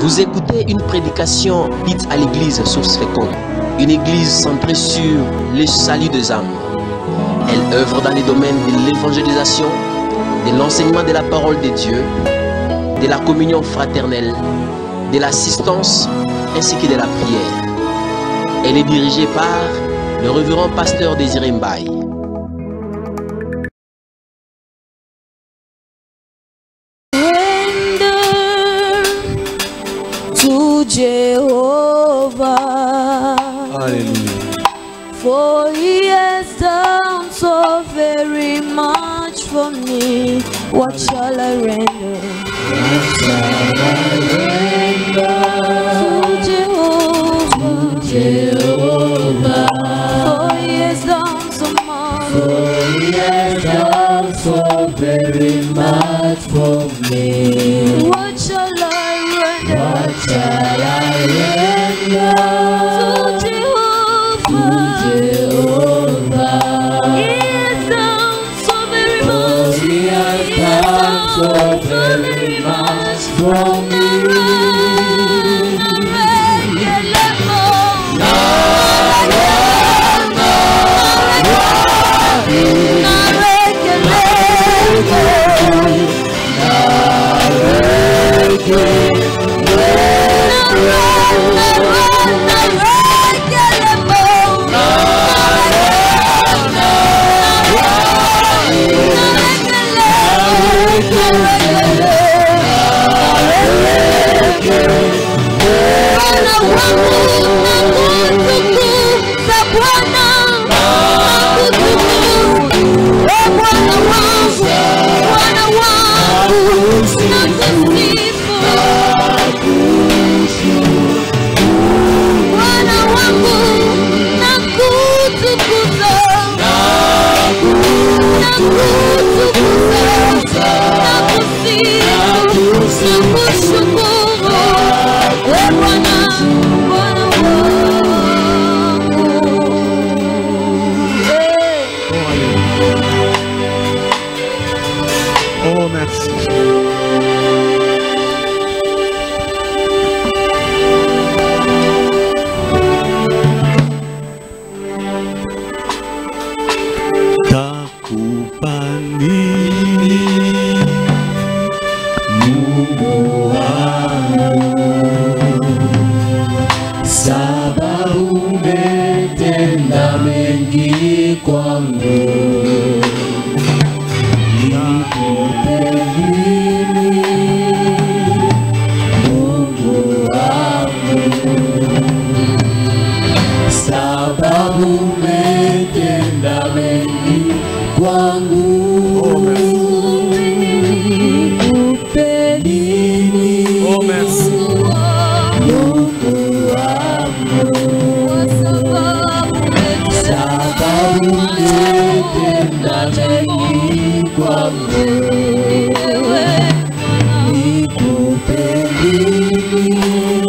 Vous écoutez une prédication dite à l'église Source Féconde, une église centrée sur le salut des âmes. Elle œuvre dans les domaines de l'évangélisation, de l'enseignement de la parole de Dieu, de la communion fraternelle, de l'assistance ainsi que de la prière. Elle est dirigée par le révérend pasteur Désiré Mbaye. Jehovah, Hallelujah. For he has done so very much for me. What shall I render? What shall I render to Jehovah? For he has done so much. For he has done so very much for me. What shall I render? What shall I render to Jehovah? He has done so very much. He has done so very much for me. Oh, merci. Takupa nini Mungu wangu, sababu umetenda mengi kwangu. Mungu wangu, sababu umetenda mengi kwangu. Oh, merci. Mungu wangu, sababu umetenda mengi kwangu. Nikupe nini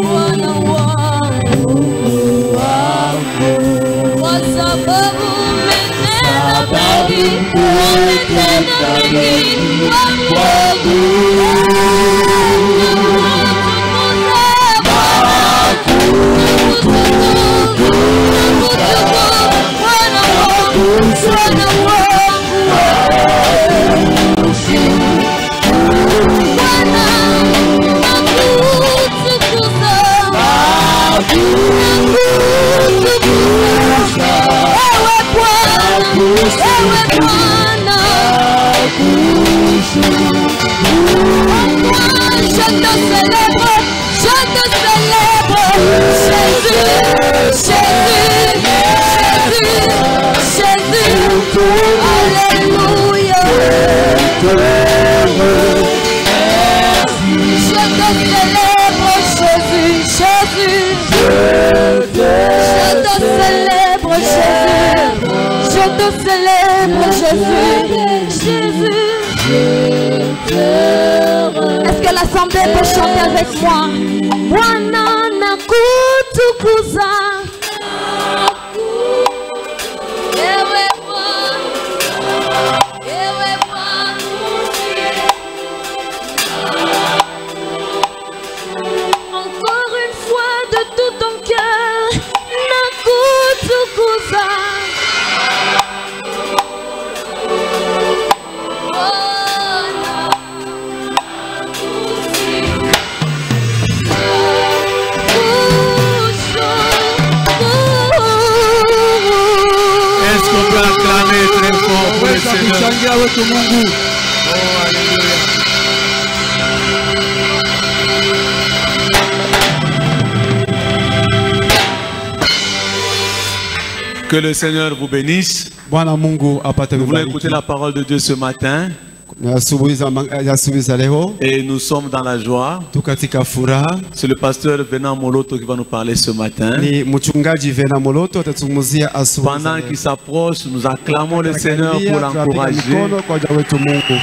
Bwana wangu, Mungu wangu, Kwa sababu umetenda mengi kwangu. Est-ce que l'assemblée peut chanter avec moi? Bwana nakutukuza. Ewe Bwana, ewe Bwana. Tumshangilia wetu Mungu. Oh, haleluya. Que le Seigneur vous bénisse. Bwana Mungu apate Nous voulons kubariki. écouter la parole de Dieu ce matin. Asubuhi za leo Et nous sommes dans la joie. tu katika furaha. C'est le pasteur Venant Moloto qui va nous parler ce matin. Ni mchungaji Vena Moloto atazungumzia asubuhi za Pendant leo. qu'il s'approche, nous acclamons le Seigneur pour Tunapiga l'encourager. mikono kwa ajili wetu Mungu.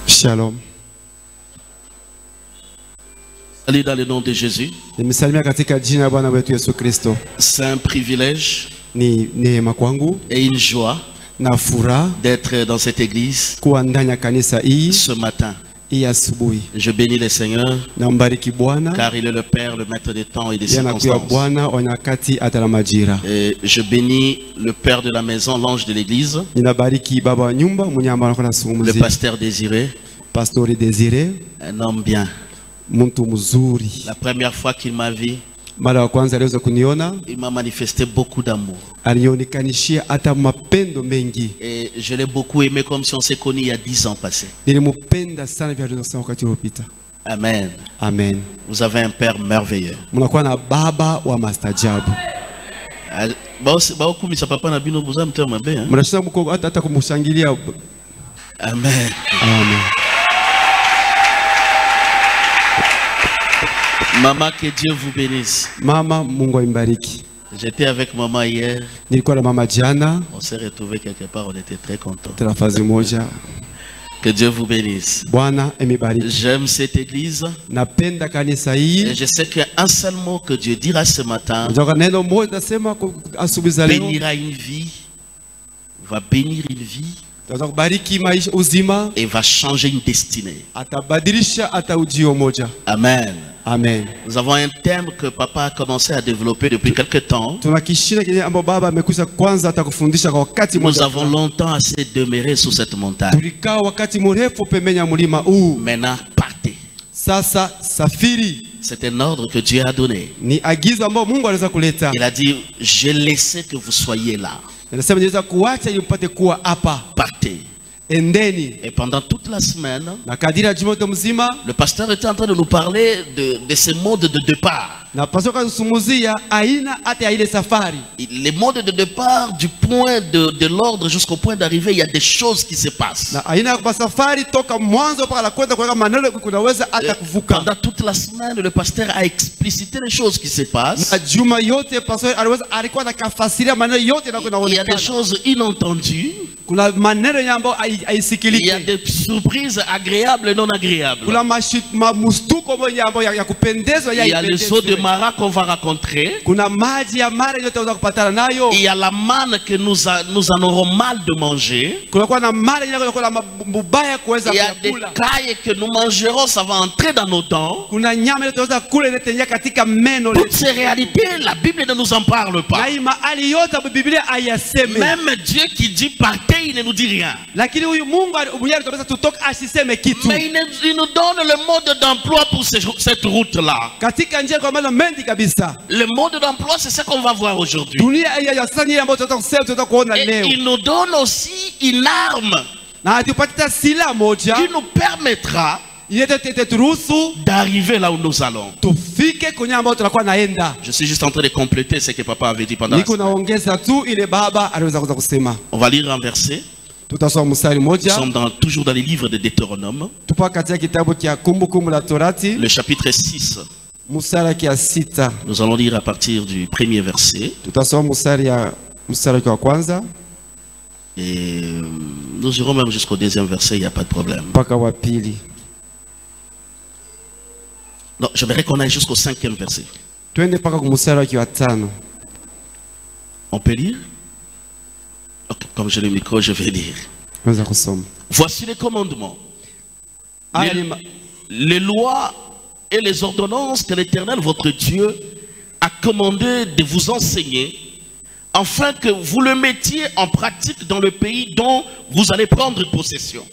Shalom. Allez dans le nom de Jésus. Nimesalimia katika jina la Bwana wetu Yesu Kristo. C'est un privilège Ni neema kwangu et une joie na furaha d'être dans cette église kuwa ndani ya kanisa hii ce matin. asubuhi. Je bénis le Seigneur Nambariki Bwana. car il est le Père, le maître des temps et des Yanakuwa circonstances. Bwana wa nyakati hata na majira. Et je bénis le Père de la maison, l'ange de l'église, Ninabariki baba wa nyumba mwenye ambaye anakuwa le anazungumzia. pasteur Désiré, Pastori Desire, un homme bien. mtu mzuri. La première fois qu'il m'a vu, Mara ya kwanza aliweza kuniona, il m'a manifesté beaucoup d'amour. alionyekanishia hata mapendo mengi. Et je l'ai beaucoup aimé comme si on s'est connu il y a 10 ans passés. Nilimpenda sana vya tunasema wakati uliopita. Amen. Amen. Vous avez un Père merveilleux. Mnakuwa na baba wa mastajabu. Mnashinda mko hata kumshangilia. Amen. Amen. Maman, que Dieu vous bénisse. Mama, Mungu ambariki. J'étais avec maman hier. Nilikuwa na mama jana. On s'est retrouvés quelque part, on était très contents. Tunafazi moja. Que Dieu vous bénisse. Bwana amibariki. J'aime cette église. Napenda kanisa hii. Et je sais qu'il y a un seul mot que Dieu dira ce matin. Neno moja nasema asubuhi za leo. Bénira une vie. Va bénir une vie. Atakubariki maisha uzima. Et va changer une destinée. Atabadilisha hata ujio moja. Amen. Amen. Nous avons un thème que papa a commencé à développer depuis quelque temps. Tuna kishina kile ambapo baba amekwisha kwanza atakufundisha kwa wakati Nous mmoja. avons longtemps assez demeuré sous cette montagne. Tulikaa wakati mrefu pembeni ya mlima huu. Maintenant, partez. Sasa safiri. C'est un ordre que Dieu a donné. Ni agizo ambao Mungu aliweza kuleta. Il a dit, je laissais que vous soyez là. Anasema niweza kuacha ili mpate kuwa hapa. Partez. Endeni. Et pendant toute la semaine, Na kadiri ya juma mzima, le pasteur était en train de nous parler de ce mode de départ. na pastor kazungumzia aina hata ya ile safari. Les modes de départ du point de l'ordre jusqu'au point d'arrivée, il y a des choses qui se passent. Na aina ya safari toka mwanzo mpaka la kwenda kwa maneno kunaweza hata kuvuka. Pendant toute la semaine, le pasteur a explicité les choses qui se passent. Na juma yote pastor alikuwa anakafasiria maneno yote na Il y a des choses inentendues. Kuna maneno ambayo haisikiliki. Il y a des surprises agréables et non agréables. Kuna mamustuko moja ambayo ya kupendezwa ya il y a le saut de Mara qu'on va rencontrer. Kuna maji ya mara yote utaweza kupatana nayo. Il y a la manne que nous en aurons mal de manger. Kuna kwa na mara yote kuna mbaya kuweza kula. Il y a des cailles que nous mangerons, ça va entrer dans nos dents. Kuna nyama yote utaweza kula inatengia katika meno. Toutes ces réalités, la Bible ne nous en parle pas. Même Dieu qui dit partez, il ne nous dit rien. Mais il nous donne le mode d'emploi pour cette route-là. Le mode d'emploi, c'est ce qu'on va voir aujourd'hui. Et il nous donne aussi une arme qui nous permettra d'arriver là où nous allons. Je suis juste en train de compléter ce que papa avait dit pendant la semaine. On va lire un verset. Nous sommes toujours dans les livres de Deutéronome. Le chapitre 6. Nous allons lire à partir du premier verset. Et nous irons même jusqu'au deuxième verset, il n'y a pas de problème. Non, j'aimerais qu'on aille jusqu'au cinquième verset. On peut lire? Okay, comme j'ai le micro, je vais lire. Voici les commandements, les lois et les ordonnances que l'Éternel, votre Dieu, a commandé de vous enseigner afin que vous le mettiez en pratique dans le pays dont vous allez prendre possession.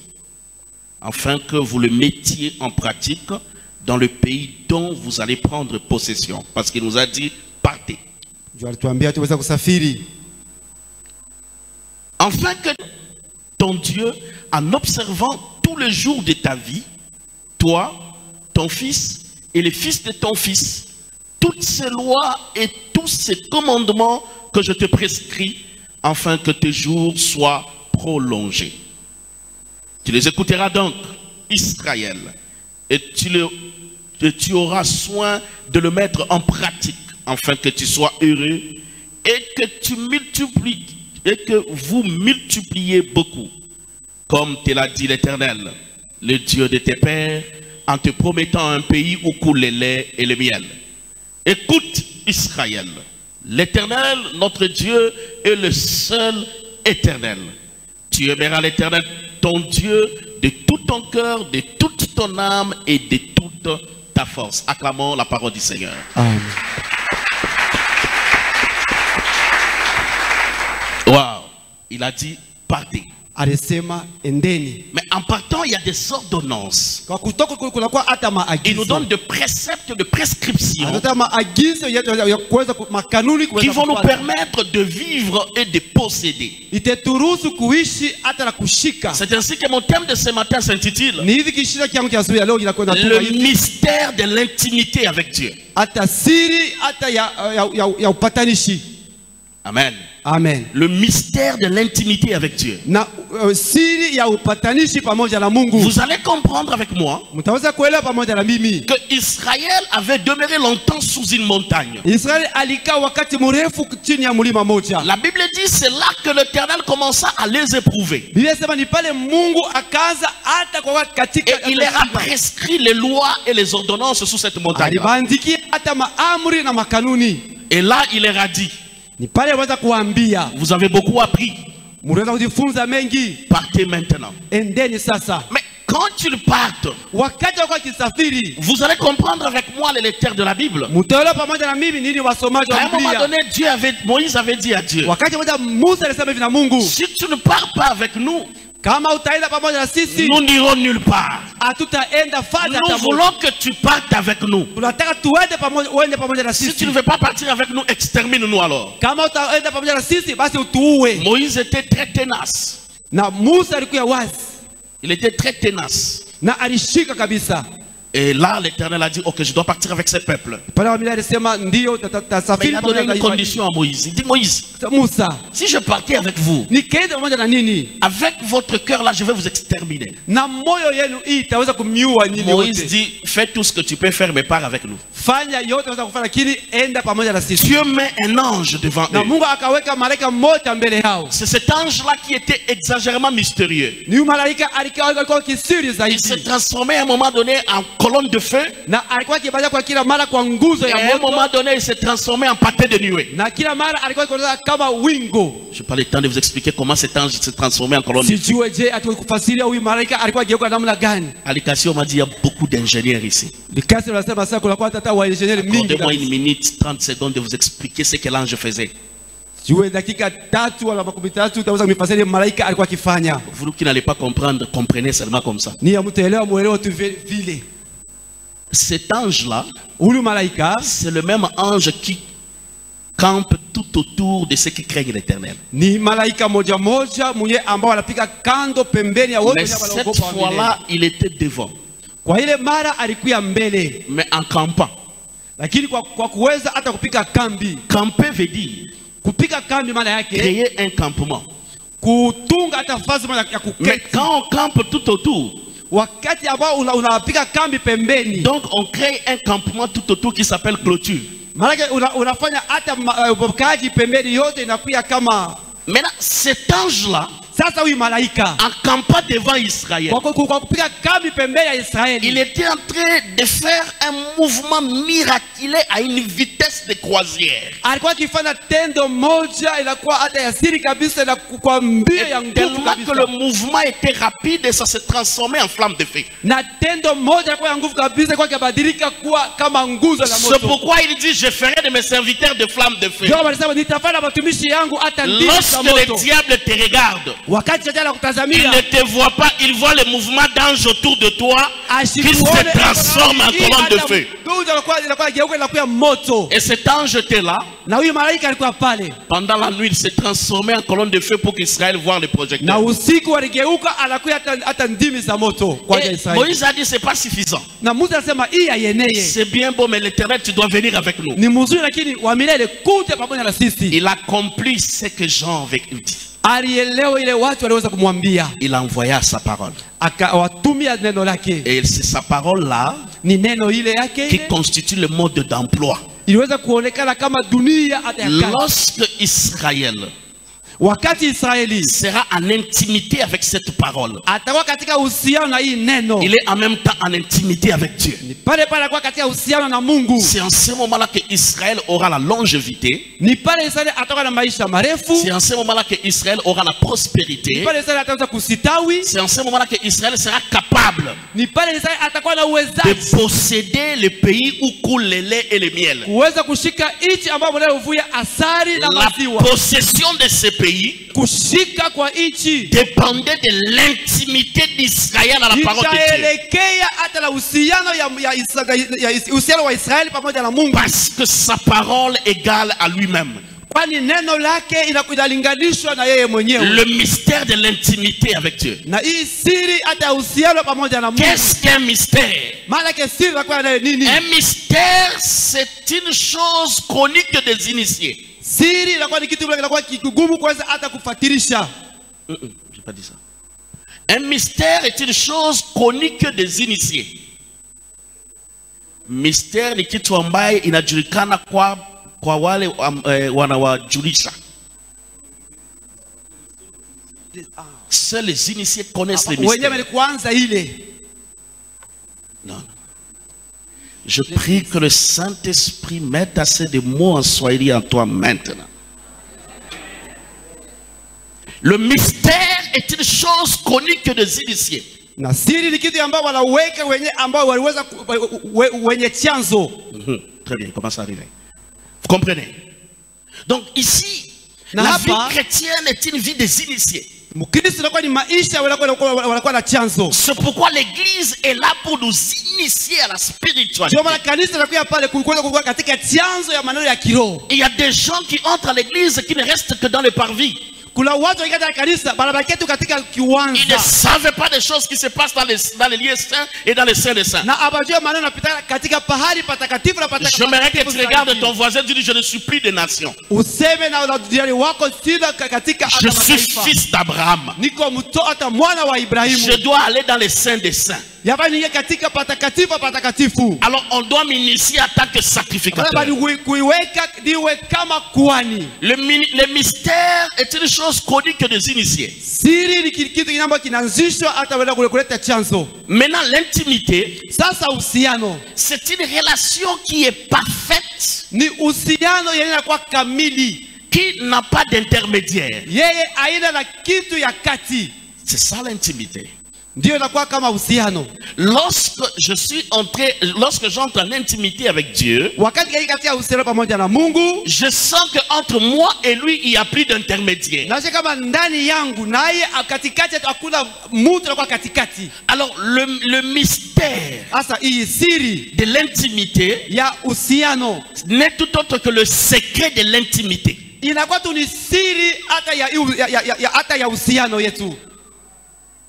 Afin que vous le mettiez en pratique dans le pays dont vous allez prendre possession. Parce qu'il nous a dit, partez. Afin que ton Dieu, en observant tous les jours de ta vie, toi, ton fils et les fils de ton fils, toutes ces lois et tous ces commandements que je te prescris, afin que tes jours soient prolongés. Tu les écouteras donc, Israël, et tu auras soin de le mettre en pratique, afin que tu sois heureux et que tu multiplies, et que vous multipliez beaucoup, comme te l'a dit l'Éternel, le Dieu de tes pères, en te promettant un pays où coule le lait et le miel. Écoute, Israël, l'Éternel, notre Dieu, est le seul éternel. Tu aimeras l'Éternel, ton Dieu, de tout ton cœur, de toute ton âme et de toute ta force. Acclamons la parole du Seigneur. Amen. Wow. Il a dit, partez. Alisema endeni. Mais en partant, il y a des ordonnances. Kwa kutoka kunakuwa hata maagizo. Il nous donne des préceptes, de prescriptions Hata maagizo ya kuweza makanuni qui vont nous permettre de vivre et de posséder. Iteturuhusu kuishi hata na kushika. C'est ainsi que mon thème de ce matin s'intitule Ni hivi kishida kiangu cha asubuhi leo inakwenda le mystère de l'intimité avec Dieu. hata siri hata ya upatanishi. Amen. Amen. Le mystère de l'intimité avec Dieu. Na siri ya upatanishi pamoja na Mungu. Vous allez comprendre avec moi Mtaweza kuelewa pamoja na mimi que Israël avait demeuré longtemps sous une montagne. Israeli alikaa wakati mrefu chini ya mlima moja. La Bible dit c'est là que l'Éternel commença à les éprouver. Biblia inasema ni pale Mungu akaanza hata kwa katika et il leur a prescrit les lois et les ordonnances sous cette montagne. Alibandikia hata maamri na makanuni. Et là il leur a dit, ni pale waweza kuambia, vous avez beaucoup appris. Mnaweza kujifunza mengi. Partez maintenant. Endeni sasa. Mais quand ils partent, wakati wako kisafiri, vous allez comprendre avec moi les lecteurs de la Bible. Mtaelewa pamoja na mimi nini wasomaji wa Biblia. À un moment donné, Moïse avait dit à Dieu, wakati mmoja Musa alisema hivi na Mungu, si tu ne pars pas avec nous, kama utaenda pamoja na sisi, nous n'irons nulle part. Hatutaenda fadha. Nous voulons que tu partes avec nous. Tunataka tuende pamoja, uende pamoja na sisi. Si tu ne veux pas partir avec nous, extermine-nous alors. Kama utaenda pamoja na sisi, basi utuue. Moïse était très tenace. Na Musa alikuwa wazi. Il était très tenace. Na alishika kabisa. Et là, l'Éternel a dit, ok, je dois partir avec ce peuple. Mais il a donné une condition à Moïse. Il dit, Moïse, si je partais avec vous, avec votre cœur là, je vais vous exterminer. Moïse dit, fais tout ce que tu peux faire, mais pars avec nous. Dieu met un ange devant eux. C'est cet ange-là qui était exagérément mystérieux. Il s'est transformé à un moment donné en colonne de feu. Et à un moment donné, il s'est transformé en pâté de nuée. Je n'ai pas le temps de vous expliquer comment cet ange s'est transformé en colonne de feu. À l'éducation, on m'a dit il y a beaucoup d'ingénieurs ici. Accordez-moi une minute, 30 secondes de vous expliquer ce que l'ange faisait. Vous qui n'allez pas comprendre, comprenez seulement comme ça. Cet ange-là, c'est le même ange qui campe tout autour de ceux qui craignent l'Éternel. Mais cette fois-là, il était devant. Mais en campant. Camper veut dire créer un campement. Mais quand on campe tout autour, donc on crée un campement tout autour qui s'appelle clôture. Maintenant cet ange là, Sasa huyu malaika en campant devant Israël, kwa kupiga kambi pembeni ya Israeli, il était en train de faire un mouvement miraculeux à une vitesse de croisière. alikuwa akifanya tendo moja ilikuwa hata ya siri kabisa na kwa mbio ya nguvu Tellement que le kabisa. mouvement était rapide et ça s'est transformé en flamme de feu. Na tendo moja kwa ya nguvu kabisa kwa kabadilika kuwa kama nguzo la C'est moto. pourquoi il dit je ferai de mes serviteurs de flammes de feu. Ndio walisema nitafanya watumishi yangu hata ndimi za Lorsque le moto. diable te regarde, Wakati shetani il anakutazamia, ne te voit pas, il voit le mouvement d'ange autour de toi qui asikuone se transforme en colonne de feu. Nguzo inakuwa geuka inakuwa moto. Et cet ange était là. Na huyu malaika alikuwa pale. Pendant la nuit, il s'est transformé en colonne de feu pour qu'Israël voie les Na projecteurs. usiku waligeuka anakuwa hata ndimi za moto kwa Et Israeli. Moïse a dit c'est pas suffisant. Na Musa anasema hii haieneye. C'est bien beau, mais l'Éternel, tu dois venir avec nous. Ni mzuri lakini wa milele kuja pamoja na sisi. Il a accompli ce que Jean avait dit. Alielewa ile watu waliweza kumwambia. Il envoya sa parole. Akawatumia neno lake. Et c'est sa parole-là Ni neno ile yake qui ile constitue le mode d'emploi. iliweza kuonekana kama dunia hata ya kale. Lorsque Israël Wakati Israeli sera en intimité avec cette parole, atakuwa katika uhusiano na hii neno, il est en même temps en intimité avec Dieu. ni pale pale atakuwa katika uhusiano na Mungu. C'est en ce moment-là que Israël aura la longévité. Ni pale Israeli atakuwa na maisha marefu. C'est en ce moment-là que Israël aura la Ni prospérité. pale Israeli ataanza kusitawi. C'est en ce moment-là que Israël sera capable Ni pale Israeli atakuwa na de uwezaji posséder le pays où coule le lait et le miel. kuweza kushika nchi ambayo mnayo uvuya asali na La maziwa. possession de ce pays Kushika kwa nchi dépendait de l'intimité d'Israël à la parole de Dieu. itaelekea hata na uhusiano uhusiano wa Israeli pamoja na Mungu, Parce que sa parole égale à lui-même. kwani neno lake inalinganishwa na yeye mwenyewe. Le mystère de l'intimité avec Dieu. Na hii siri hata uhusiano pamoja na Mungu. Qu'est-ce qu'un mystère? Maana yake siri inakuwa nayo nini? Un mystère, c'est une chose chronique des initiés. Siri inakuwa ni kitu kinakuwa kigumu kuweza hata kufuatilisha. J'ai pas dit ça. Un mystère est une chose chronique des initiés. Mystère ni kitu ambaye inajulikana kwa wale wanawajulisha. Seuls les initiés connaissent les Wenyewe mystères. ni kuanza ile. Non. Je prie que le Saint-Esprit mette assez de mots en Swahili en toi maintenant. Le mystère est une chose chronique des initiés. Na siri ni kitu ambao wanaweka wenye ambao waliweza wenye chanzo. Très bien, comment ça arrive? Vous comprenez? Donc ici, la vie chrétienne est une vie des initiés. Mkristo anakuwa ni maisha wanakuwa na chanzo. C'est pourquoi l'église est là pour nous initier à la spiritualité. Ndio maana kanisa linakuwa pale kuwa katika chanzo ya maneno ya kiroho. Il y a des gens qui entrent à l'église qui ne restent que dans le parvis. Kuna watu wengine katika kanisa barabara tu katika kiwanja. Ils ne savent pas des choses qui se passent dans les lieux saints et dans les saints des saints. Na abajua maneno yanapita katika pahali patakatifu na patakatifu. J'aimerais que tu regardes ton voisin et tu dis je ne suis plus de nation. Useme na jirani wako sina katika Je suis fils d'Abraham. Niko mtoto hata mwana wa Ibrahimu. Je dois aller dans les saints des saints. Yaba ni katika patakatifu. Alors on doit m'initier en tant que sacrificateur. Kuiweka diwe kama kuhani. Le mystère est une chose chronique des initiés. Siri ni kitu kinambo kinaanzishwa hata wala kuleta chanzo. Maintenant l'intimité, sasa uhusiano, c'est une relation qui est parfaite, ni uhusiano yanakuwa kamili, qui n'a pas d'intermédiaire. Yeye aina na kitu ya kati. C'est ça l'intimité. Ndio inakuwa kama uhusiano. Lorsque j'entre en intimité avec Dieu, wakati katika uhusiano pamoja na Mungu, je sens que entre moi et lui il y a plus d'intermédiaire. Na kama ndani yangu naye katikati hakuna mtu anakuwa katikati. Alors le mystère asa hii siri de l'intimité ya uhusiano n'est tout autre que le secret de l'intimité. Inakuwa tu ni siri hata ya uhusiano yetu.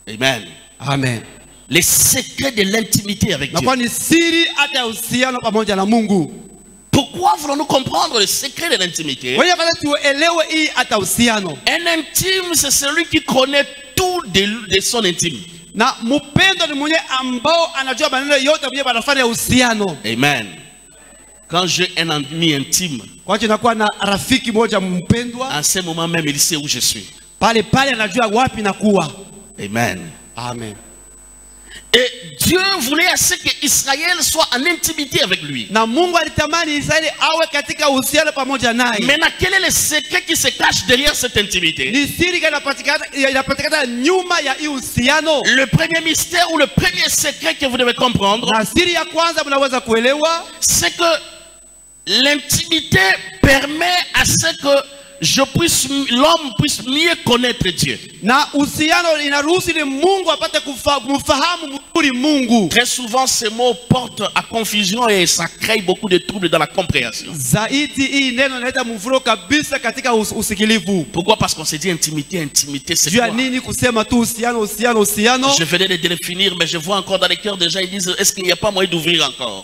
Amen. Amen. Les secrets de l'intimité avec Dieu. Pourquoi voulons-nous comprendre le secret de l'intimité? Un intime, c'est celui qui connaît tout de son intime. Amen. Quand j'ai un ami intime, en ce moment même, il sait où je suis. pale pale anajua wapi na kuwa. Amen. Amen. Et Dieu voulait assez que Israël soit en intimité avec lui. Na Mungu alitamani Israeli awe katika uhusiano pamoja naye. Maintenant, quel est le secret qui se cache derrière cette intimité? Ni siri gani inapatikana nyuma ya hii uhusiano? Le premier mystère ou le premier secret que vous devez comprendre, Na siri ya kwanza mnaweza kuelewa, c'est que l'intimité permet à ce que l'homme puisse mieux connaître Dieu. na uhusiano inaruhusu ili Mungu apate kumfahamu mzuri Mungu. Très souvent, ces mots portent à confusion et ça crée beaucoup de troubles dans la compréhension. Zaidi hii neno inaleta mvurugo kabisa katika usikilivu. Pourquoi? Parce qu'on s'est dit intimité, intimité, c'est Juu ya quoi? nini kusema tu uhusiano uhusiano uhusiano? Je venais de définir, mais je vois encore dans les cœurs des gens, ils disent, est-ce qu'il n'y a pas moyen d'ouvrir encore?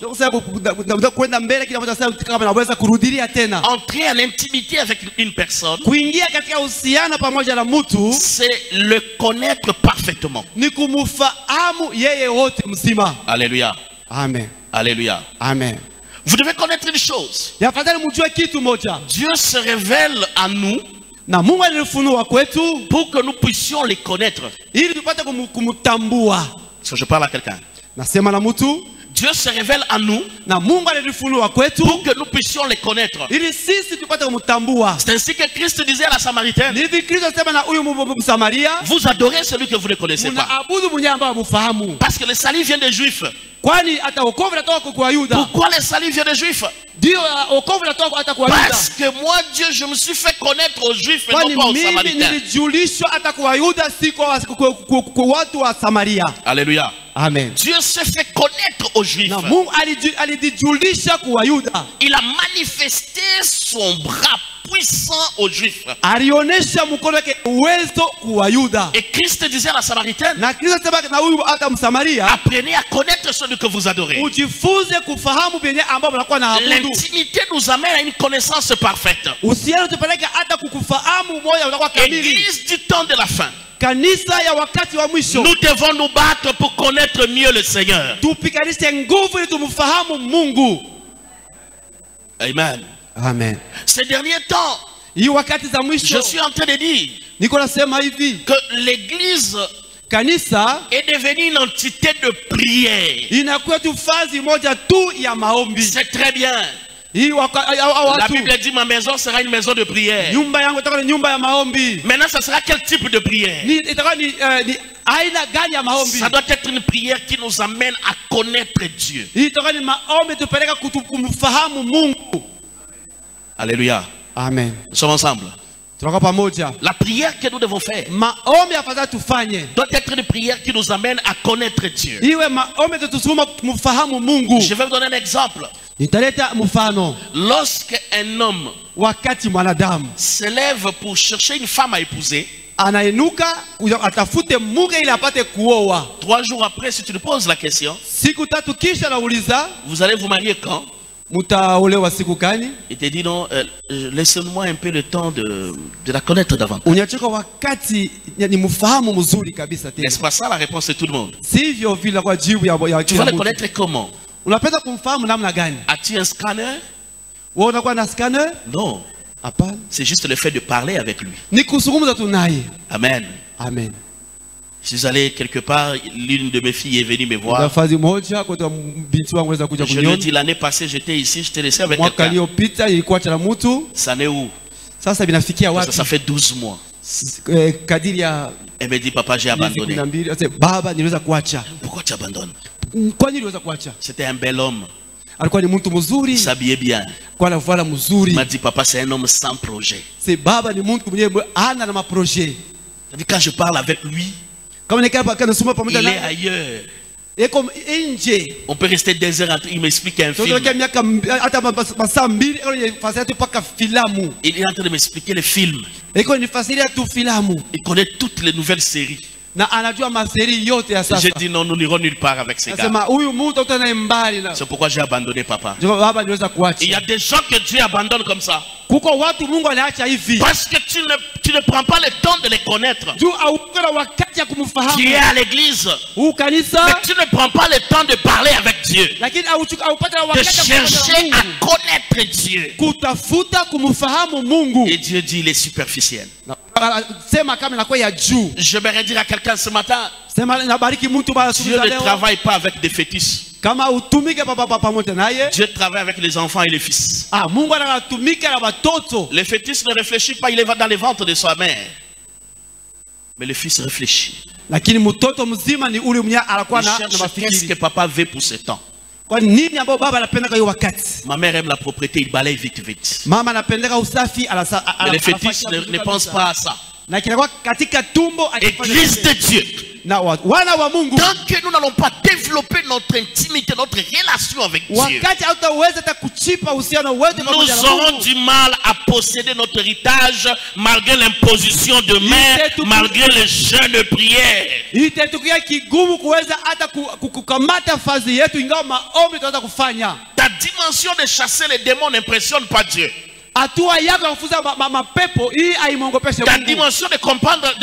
Kwenda mbele kila mmoja sasa kama anaweza kurudilia tena. Entrer en intimité avec une personne, Kuingia katika uhusiano pamoja na mtu c'est le connaître parfaitement. ni kumfahamu yeye wote mzima. Alléluia. Amen. Alléluia. Amen. Vous devez connaître une chose. Yafadhali mjue kitu moja. Dieu se révèle à nous Na Mungu alifunua kwetu pour que nous puissions les connaître. ili tupate kumtambua. Est-ce que je parle à quelqu'un? Nasema na mtu, Dieu se révèle à nous na Mungu alifunua kwetu pour que nous puissions les connaître. ili sisi tupate kumtambua. C'est ainsi que Christ disait à la Samaritaine, Ni hivi Kristo sema na huyu Msamaria, vous adorez celui que vous ne connaissez pas. mnaabudu mwenye ambaye hamfahamu. Parce que le salut vient des Juifs. Kwani hata wokovu unatoka kwa Yuda. Pourquoi le salut vient des Juifs? Ndio wokovu unatoka hata kwa Yuda. Parce que moi, Dieu, je me suis fait connaître aux Juifs et Kwani non pas aux mimi Samaritains. nilijulishwa hata kwa Yuda si kwa watu wa Samaria. Alléluia. Amen. Dieu s'est fait connaître aux Juifs. Na Mungu alijijulisha kwa Yuda. Il a manifesté son bras puissant aux Juifs. Alionyesha mkono wake uwezo kwa Yuda. Et Christ disait à la Samaritaine, Na Kristo sema na huyu hata Msamaria, apprenez à connaître celui que vous adorez. ujifunze kufahamu benye ambao mnakuwa na abudu. L'intimité nous amène à une connaissance parfaite. Usiano tupeleke hata kukufahamu moja unakuwa kamili. Église du temps de la fin. Kanisa ya wakati wa mwisho. Nous devons nous battre pour connaître mieux le Seigneur. Tupiganishe nguvu ili tumfahamu Mungu. Amen. Amen. Ces derniers temps, Hii wakati za je mwisho suis en train de dire niko nasema hivi, que l'église kanisa est devenue une entité de prière. inakuwa tu fazi moja tu ya maombi. C'est très bien. Hii La watu, Bible dit ma maison sera une maison de prière. nyumba yangu itakuwa ni nyumba ya maombi. Maintenant, ça sera quel type de prière? Itakuwa ni aina gani ya maombi? Ça doit être une prière qui nous amène à connaître Dieu. Hii itakuwa ni maombi tupeleka kumfahamu Mungu. Alléluia. Amen. Nous sommes ensemble. Tunakuwa pamoja. La prière que nous devons faire Maombi afadhali tufanye. doit être une prière qui nous amène à connaître Dieu. Iwe maombi tutusukuma kumfahamu Mungu. Je vais vous donner un exemple. Nitaleta mfano. Lorsque un homme Wakati mwanadamu se lève pour chercher une femme à épouser, anainuka atafute muge ili apate kuoa. 3 jours après, si tu lui poses la question, Siku tatu kisha nauliza, vous allez vous marier quand? mutaolewa siku gani? Il te dit non, laissez-moi un peu le temps de la connaître davantage. Unyachoka wakati ni mfahamu mzuri kabisa tena. N'est-ce pas ça la réponse de tout le monde? Sivyo vile kwa jibu ya Tu vas kila le mtu. connaître comment? Unapenda kumfahamu namna gani? As-tu un scanner? Wewe unakuwa na scanner? Non, Hapana. c'est juste le fait de parler avec lui. Ni kuzungumza tu naye. Amen. Amen. Je suis allé quelque part, l'une de mes filles est venue me voir. Nafasi moja kwa binti wangu weza kuja Je lui ai kuniona. dit l'année passée, j'étais ici, je t'ai laissé avec Mwaka quelqu'un. iliyopita ilikuwa cha mtu. Ça n'est où? Sasa binafikia Ça, wapi? ça fait 12 mois. Kadiri ya Elle me dit, papa, j'ai miezi abandonné. 12. Ase baba niliweza kuacha. Pourquoi tu abandonnes? Kwa nini niliweza kuacha? C'était un bel homme. Alikuwa ni mtu Il mzuri, s'habillait bien. kwa anavala Il mzuri. m'a dit, papa, c'est un homme sans projet. Se baba ni mtu mwenye ana na maprojet. C'est-à-dire, quand je parle avec lui, Kama nikaa kana soma pamoja il est na ailleurs. eko nje. On peut rester des heures, il m'explique un film. Ndio miaka hata masaa 2 eko fasiria tu paka filamu. Il est en train de m'expliquer les films. Eko ni fasiria tu filamu. Il connaît toutes les nouvelles séries. Na anajua maseri yote ya sasa. J'ai dit non, nous n'irons nulle part avec ces gars. Nasema huyu mtu utana mbali na. C'est pourquoi j'ai abandonné papa. Ndio baba niliweza Il y a kuacha. des gens que Dieu abandonne comme ça. Kuko watu Mungu aliacha hivi. Parce que tu ne prends pas le temps de les connaître. Juu au wakati ya kumfahamu. Tu es à l'église, Huu kanisa mais tu ne prends pas le temps de parler avec Dieu. lakini haupata De wakati ya chercher à Mungu. connaître Dieu. Kutafuta kumfahamu Mungu. Et Dieu dit, il est superficiel. Na sema kama inakuwa ya juu. J'aimerais dire à quelqu'un ce matin, Sema nabariki mtu bana Dieu ne travaille pas avec des fétiches. kama utumike pamoja naye. Dieu travaille avec les enfants et les fils. Mungu anatumika na watoto. Le fœtus ne réfléchit pas, il est dans les ventres de sa mère. Mais le fils réfléchit. Lakini mtoto mzima ni ule mwenye anakuwa Il na cherche mafikiri. qu'est-ce que papa veut pour ce temps. Kwa nini ambao baba anapenda kwa hiyo wakati? Ma mère aime la propreté, il balaye vite vite. Mama anapenda usafi, Mais le fœtus ne pense pas à ça. Na kinakuwa katika tumbo akifanya Église de Dieu. na wana wa Mungu. Tant que nous n'allons pas développer notre intimité, notre relation avec Dieu, Wakati hautaweza hata kuchipa uhusiano wetu pamoja na nous aurons Mungu. du mal à posséder notre héritage malgré l'imposition de main, malgré les jeûnes de prière. Itatukia kigumu kuweza hata kukamata fazi yetu ingawa maombi tunaweza kufanya. Ta dimension de chasser les démons n'impressionne pas Dieu. Hatua yako ya kufuza mapepo hii haimwongopeshe Ta Mungu. dimension de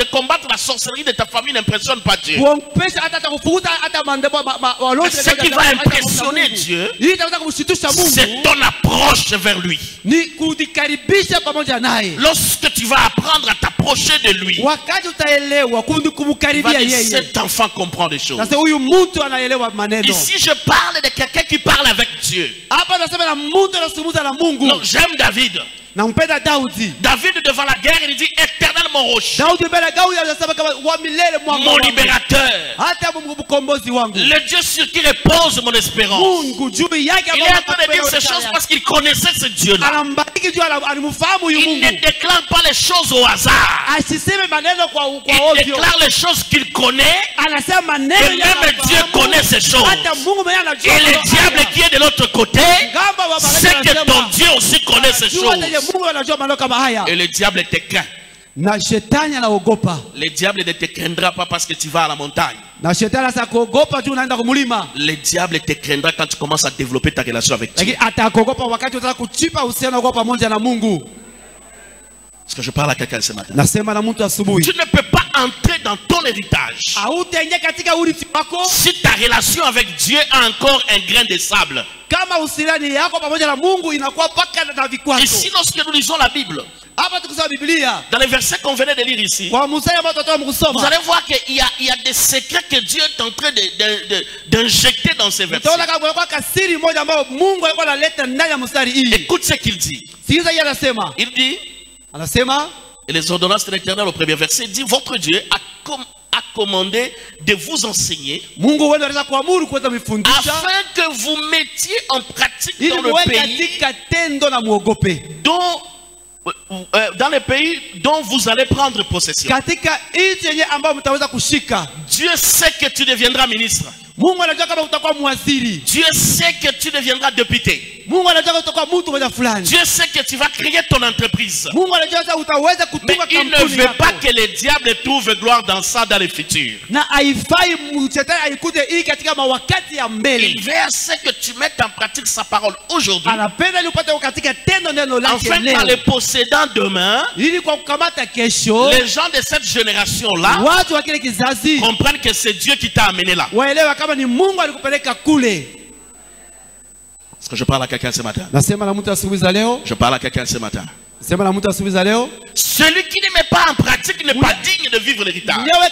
combattre la sorcellerie de ta famille n'impressionne pas Dieu. Kuongopesha hata kufuta hata mandebo walote. Ce qui va impressionner Dieu, hii itaweza kumshitusha Mungu. c'est ton approche vers lui. Ni kujikaribisha pamoja naye. Lorsque tu vas apprendre à t'approcher de lui, Wakati utaelewa tu vas kumkaribia dire, yeye. cet enfant comprend des choses. Sasa huyu mtu anaelewa maneno. Ici, je parle de quelqu'un qui parle avec Dieu. Hapa nasema na mtu anazungumza na Mungu. Non, j'aime David. Nampenda Daudi. David devant la guerre, il dit, Éternel mon rocher, Daudi mbele Daudi anasema kama wa milele mwamba mon wangu. libérateur, Hata mkombozi wangu. le Dieu sur qui repose mon espérance. Mungu juu yake Il est en train de dire ces choses parce qu'il connaissait ce Dieu-là. anambariki juu alimfahamu huyu Il Mungu. ne déclare pas les choses au hasard. Asiseme maneno kwa Il ovyo. déclare les choses qu'il connaît. Anasema maneno Et même Dieu connaît ces choses. Hata Mungu mwenyewe anajua. Et le diable qui est de l'autre côté, c'est que ton Dieu aussi connaît ces choses. Mungu anajua maneno kama haya. Et le diable te craint. Na shetani anaogopa. Le diable ne te craindra pas parce que tu vas à la montagne. Na shetani asa kuogopa tu unaenda kumlima. Le diable te craindra quand tu commences à développer ta relation avec Dieu. Lakini atakuogopa wakati unataka kuchipa uhusiano wako pamoja na Mungu. Est-ce que je parle à quelqu'un ce matin? Nasema na mtu asubuhi. Tu ne peux pas entrer dans ton héritage Hautaingia katika urithi wako si ta relation avec Dieu a encore un grain de sable. kama uhusiano yako pamoja na Mungu inakuwa paka na vikwazo. Ici, lorsque nous lisons la Bible, Hapa tukisoma Biblia, dans les versets qu'on venait de lire ici, kwa mstari ambao tutatoa vous mkusoma, allez voir qu'il y a des secrets que Dieu est en train d'injecter dans ces versets. utaona kama kuna kasiri moja ambayo Mungu alikuwa analeta ndani ya mstari hii. Écoute ce qu'il dit. Sikiliza yeye anasema. Il dit, Anasema, et les ordonnances de l'Éternel au premier verset, dit, votre Dieu a commandé de vous enseigner Mungu wewe anaweza kuamuru kuweza mifundisha afin que vous mettiez en pratique ili dans le muwe pays katika tendo na muogope. dans les pays dont vous allez prendre possession. Katika nchi yenye ambayo mtaweza kushika. Dieu sait que tu deviendras ministre. Mungu anajua kama utakuwa mwaziri. Dieu sait que tu deviendras député. Mungu anajua kama utakuwa mtu mmoja fulani. Dieu sait que tu vas créer ton entreprise. Mungu anajua sasa utaweza Mais kutunga il ne kampuni veut yako. pas que le diable trouve gloire dans ça dans le futur. Na haifai shetani aikute hii katika mawakati ya mbele. Il veut assez que tu mettes en pratique sa parole aujourd'hui, Anapenda ili upate katika tendo neno lake afin qu'en le leo. possédant demain, Ili kwa kukamata kesho les gens de cette génération-là watu wa kile kizazi comprennent que c'est Dieu qui t'a amené là. waelewa kama ni Mungu alikupeleka kule. Est-ce que je parle à quelqu'un ce matin? Nasema na mtu asubuhi za leo. Je parle à quelqu'un ce matin. Nasema na mtu asubuhi za leo. Celui qui ne met pas en pratique n'est pas digne de vivre l'héritage. Nyewe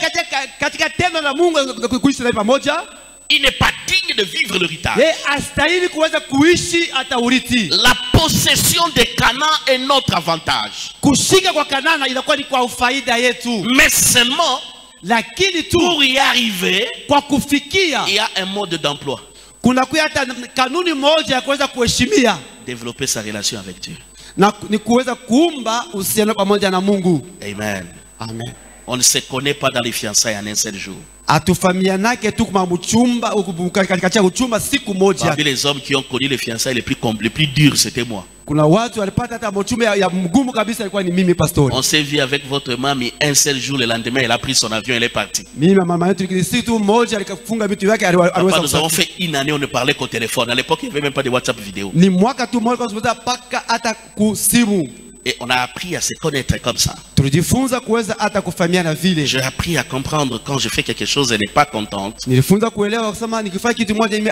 katika tendo la Mungu kuishi naye pamoja. Il n'est pas digne de vivre l'héritage. Yeye astahili kuweza kuishi hata urithi. La possession de Canaan est notre avantage. Kushika kwa Kanana inakuwa ni kwa faida yetu. Mais seulement, Lakini tu pour y arriver, kwa kufikia il y a un mode d'emploi. kuna kuwa hata kanuni moja ya kuweza kuheshimia Développer sa relation avec Dieu. na ni kuweza kuumba uhusiano pamoja na Mungu. Amen. Amen. On ne se connaît pas dans les fiançailles en un seul jour. Atufahamianake tu kwa mchumba katika uchumba siku moja. Parmi les hommes qui ont connu les fiançailles les plus durs, c'était moi. Kuna watu walipata hata mchumba ya mgumu kabisa, ilikuwa ni mimi pastori. On s'est vu avec votre mamie un seul jour, le lendemain elle a pris son avion, elle est partie. Mimi na mama yetu kilisi tu mmoja alikafunga vitu vyake Papa, aliweza. nous avons fait une année, on ne parlait qu'au téléphone. À l'époque, il n'y avait même pas de WhatsApp vidéo. Ni mwaka tu mmoja kuzungumza paka hata kusimu. Et on a appris à se connaître comme ça. Tulijifunza kuweza hata kufahamiana vile. J'ai appris à comprendre quand je fais quelque chose, elle n'est pas contente. Nilifunza kuelewa kusema nikifanya kitu moja mimi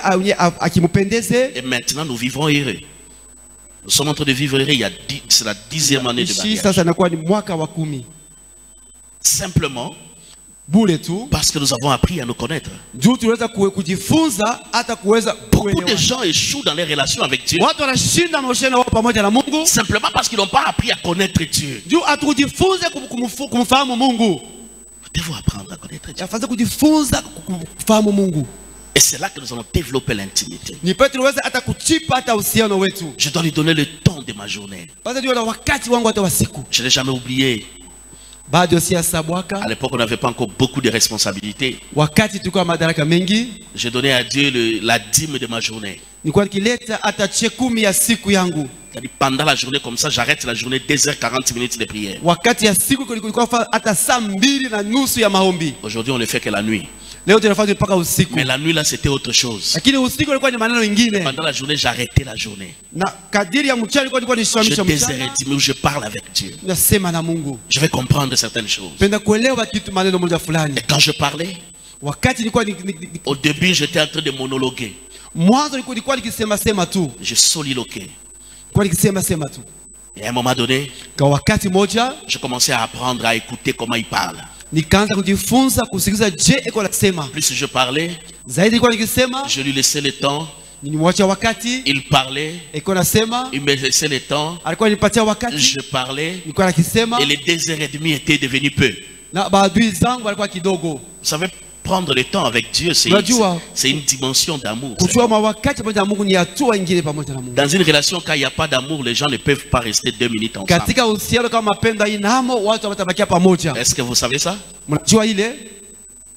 akimpendeze. Et maintenant, nous vivons heureux. Nous sommes en train de vivre heureux. C'est la 10e année de Ishi mariage. sasa inakuwa ni mwaka wa 10. Simplement bure tu parce que nous avons appris à nous connaître. juu tuweza kujifunza hata kuweza Beaucoup de gens échouent dans les relations avec Dieu watu wanashinda mahusiano wao pamoja na Mungu simplement parce qu'ils n'ont pas appris à connaître Dieu. juu hatukujifunze kumfahamu Mungu. Nous devons apprendre à connaître Dieu. Yafanza kujifunza kumfahamu Mungu. Et c'est là que nous allons développer l'intimité. Ni pale tuweza hata kuchipa hata uhusiano wetu. Je dois lui donner le temps de ma journée. Basi ndio wakati wangu hata wa siku. Je n'ai jamais oublié. Bado si asabwaka. À l'époque, on n'avait pas encore beaucoup de responsabilités. Wakati tulikuwa madaraka mengi, Je donnais à Dieu la dîme de ma journée. nilikuwa nikileta hata chekumi ya siku yangu. Pendant la journée comme ça, j'arrête la journée 2h40 de prière. Wakati ya siku kulikuwa hata saa 2:30 ya maombi. Aujourd'hui, on ne fait que la nuit. Leo tunafanya mpaka usiku. Mais la nuit là, c'était autre chose. Lakini usiku ilikuwa ni maneno mengine. Pendant la journée, j'arrêtais la journée. Na kadiri ya mchana ilikuwa Je nishamisha mchana. 2h30 où je parle avec Dieu. Nasema na Mungu. Je vais comprendre certaines choses. Penda kuelewa kitu maneno moja fulani. Et quand je parlais, Wakati nilikuwa au début, j'étais en train de monologuer. mwanzo nilikuwa nikisema sema tu. Je soliloquais. Nilikuwa nikisema sema tu. Et à un moment donné, Kwa wakati moja je commençais à apprendre à écouter comment il parle. nikaanza kujifunza kusikiliza je eko nasema. Plus je parlais, Zaidi nilikuwa nikisema, je lui laissais le temps. nilimwacha wakati Il parlait, eko nasema, il me laissait le temps. alikuwa nipatia wakati, Je parlais nilikuwa nakisema et les 2h30 étaient devenus peu. na maadui zangu walikuwa kidogo. Vous savez, prendre le temps avec Dieu, c'est une dimension d'amour. Kuchua mawakati pamoja na Mungu ni hatua nyingine pamoja na Mungu. Dans une relation, quand il n'y a pas d'amour, les gens ne peuvent pas rester 2 minutes ensemble. Katika uhusiano kama mapendo inamo watu watabakia pamoja. Est-ce que vous savez ça? Mnajua ile?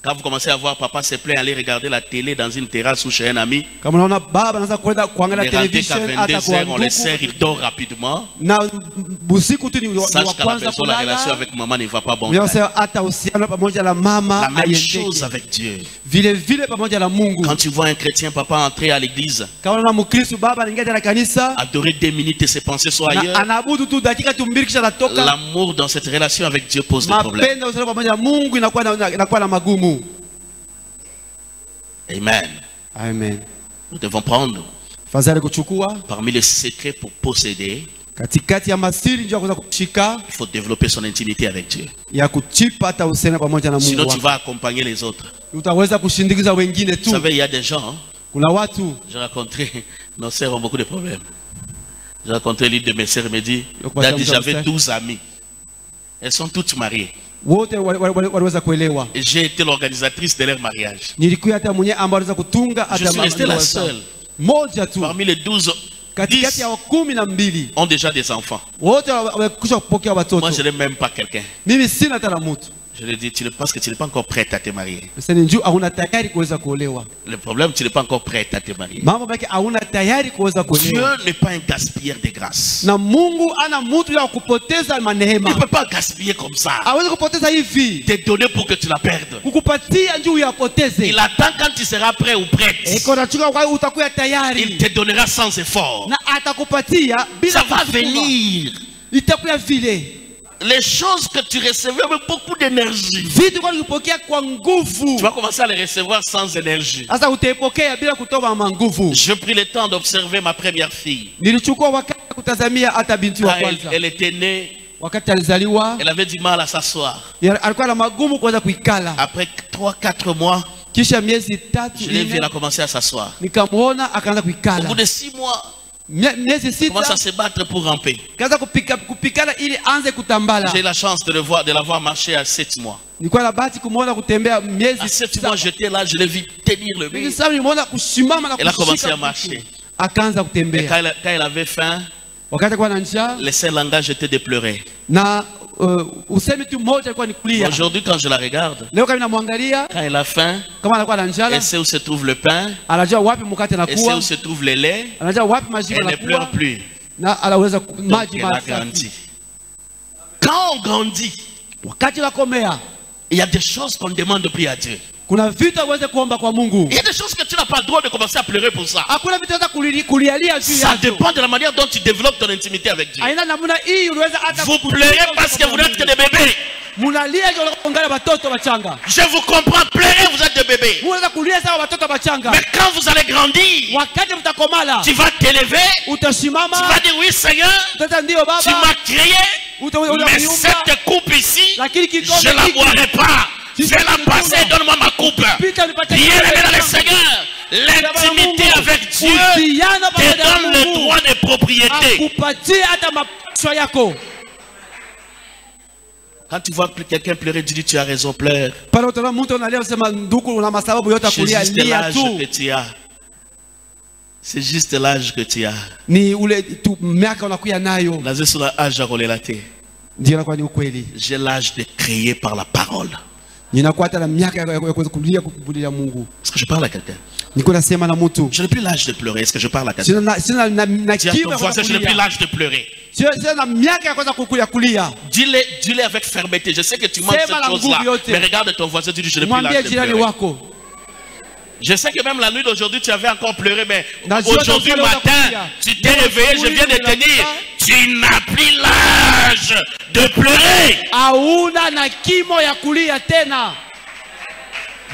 Quand vous commencez à voir papa se plaint aller regarder la télé dans une terrasse ou chez un ami, Kama unaona baba anaanza kwenda kuangalia il est rentré qu'à television hata 22h, kwa on le sert, ndugu il dort rapidement. na busiku tu ni wa Sache qu'à la kwanza personne, la relation kulala. avec maman ne va pas bon. Mnasema hata uhusiano pamoja na mama La même chose haiendeki. avec Dieu. Vile vile pamoja na Mungu. Quand tu vois un chrétien papa entrer à l'église, Kama unaona Mkristo baba anaingia ndani ya kanisa adorer 2 minutes et ses pensées soient na ailleurs, anaabudu tu dakika tu mbili kisha anatoka. l'amour dans cette relation avec Dieu pose des problèmes. Mapendo uhusiano pamoja na Mungu inakuwa na magumu. Amen. Amen. Nous devons prendre Fadhali kuchukua parmi les secrets pour posséder, katikati ya masiri njoo kuweza kushika il faut développer son intimité avec Dieu. ya kuchipa hata uhusiano pamoja na Sinon, Mungu tu wako. vas accompagner les autres. Utaweza kushindikiza wengine Vous tu. savez, il y a des gens, Kuna watu j'ai rencontré, nos sœurs ont beaucoup de problèmes. J'ai rencontré l'une de mes sœurs, elle me dit, Donc, madame, Daddy, vous avez j'avais fait. 12 amies. Elles sont toutes mariées. wote waliweza kuelewa. Et j'ai été l'organisatrice de leur mariage. Nilikuwa hata mwenyewe ambaye aliweza kutunga Je hata suis resté la mama seule. moja tu Parmi les 12, katikati 10 ya 12 ont déjà des enfants. wote wamekwisha kupokea watoto. Moi, je n'ai même pas quelqu'un. Mimi sina hata na mtu. Je lui ai dit, parce que tu n'es pas encore prête à te marier. Sasa ni njoo hauna tayari kuweza kuolewa. Le problème, tu n'es pas encore prête à te marier. Mambo yake hauna tayari kuweza Dieu kuolewa. n'est pas un gaspilleur de grâce. Na Mungu ana mtu ya kupoteza Il ne manehema. peut pas gaspiller comme ça. Hawezi kupoteza hivi. Te donner pour que tu la perdes. Kukupatia njoo uyapoteze. Il attend quand tu seras prêt ou prête. Eko nachukua kwa hiyo utakuwa Il tayari. te donnera sans effort. Na atakupatia bila Ça va kusukuma. venir. Itakuwa vile. Les choses que tu recevais avec beaucoup d'énergie, Vitu kwa nikipokea kwa nguvu. tu vas commencer à les recevoir sans énergie. Sasa utaipokea bila kutoa nguvu. Je pris le temps d'observer ma première fille. Nilichukua wakati kutazamia hata binti wa Quand kwanza. elle était née, Wakati alizaliwa, elle avait du mal à s'asseoir. alikuwa na magumu kuweza kuikala. Après 3-4 mois, Kisha miezi 3 je l'ai vu, elle a 4 commencé à s'asseoir. nikamwona akaanza Au bout kuikala. de 6 mois, Miezi elle commence à 6 se battre pour ramper. kaanza kupikana ili anze kutambala. J'ai eu la chance de la voir marcher à 7 mois. Nilikuwa na bahati kumwona kutembea À miezi 7 mois, j'étais là, je l'ai vu tenir le mur. Sasa nilimwona kusimama na Elle a commencé kushika à marcher. akaanza Et kutembea. quand elle avait faim, Wakati alikuwa na njaa le seul langage était de pleurer. na usemi tu mmoja alikuwa ni kulia. Aujourd'hui, quand je la regarde, Leo kama namwangalia quand elle a faim, kama alikuwa na njaa, elle sait où se trouve le pain, anajua wapi mkate elle sait nakuwa, où se trouve le lait, anajua wapi majibu elle ne pleure nakuwa plus. na anaweza Donc, maji elle a masafi. grandi. Quand on grandit, Wakati nakomea il y a des choses qu'on demande de prier à Dieu. kuna vitu aweze kuomba kwa Mungu. Il y a des choses que tu n'as pas le droit de commencer à pleurer pour ça. Hakuna vitu hata kulialia juu Ça yake. dépend de la manière dont tu développes ton intimité avec Dieu. Aina namna hii unaweza hata Vous pleurez parce que vous n'êtes que des bébés. munalia ndio kuangalia watoto wachanga. Je vous comprends, pleurez, vous êtes des bébés. Unaweza kulia sawa watoto wachanga. Mais quand vous allez grandir, Wakati mtakomala tu vas t'élever, tu utasimama vas dire oui Seigneur, tata ndio tu baba m'as créé, Mais cette coupe ici, lakini je kikombe ne la hiki boirai pas. Fais-la passer, donne-moi ma coupe. Bien-aimé dans le Seigneur, l'intimité avec Dieu te donne le droit de propriété. akupatie hata mapaswa yako. Quand tu vois quelqu'un pleurer, tu dis tu as raison, pleure. Pale utaona mtu analia usema ndugu una masababu yote ya C'est kulia, juste lia l'âge tu. que tu as. C'est juste l'âge que tu as. Ni ule tu miaka unakuya nayo. Nazé sur l'âge à relater. Ndio inakuwa ni ukweli. J'ai l'âge de créer par la parole. Ninakuwa hata na miaka ya kuweza kulia kukubudia Mungu. Est-ce que je parle à quelqu'un? Niko nasema na mtu. Je n'ai plus l'âge de pleurer. Est-ce que je parle à quelqu'un? Sina na Dis à ton voisin, je n'ai plus l'âge de pleurer. Sina na miaka ya kuweza kulia. Dis-le avec fermeté. Je sais que tu manques cette chose-là. Mais regarde ton voisin, tu dis je n'ai plus l'âge Mwambie de jirani pleurer. wako. Je sais que même la nuit d'aujourd'hui, tu avais encore pleuré, mais Najua aujourd'hui utafanya matin, utakulia. tu t'es réveillé, je viens de te dire, tu n'as plus l'âge de pleurer. Hauna na kimo ya kulia tena.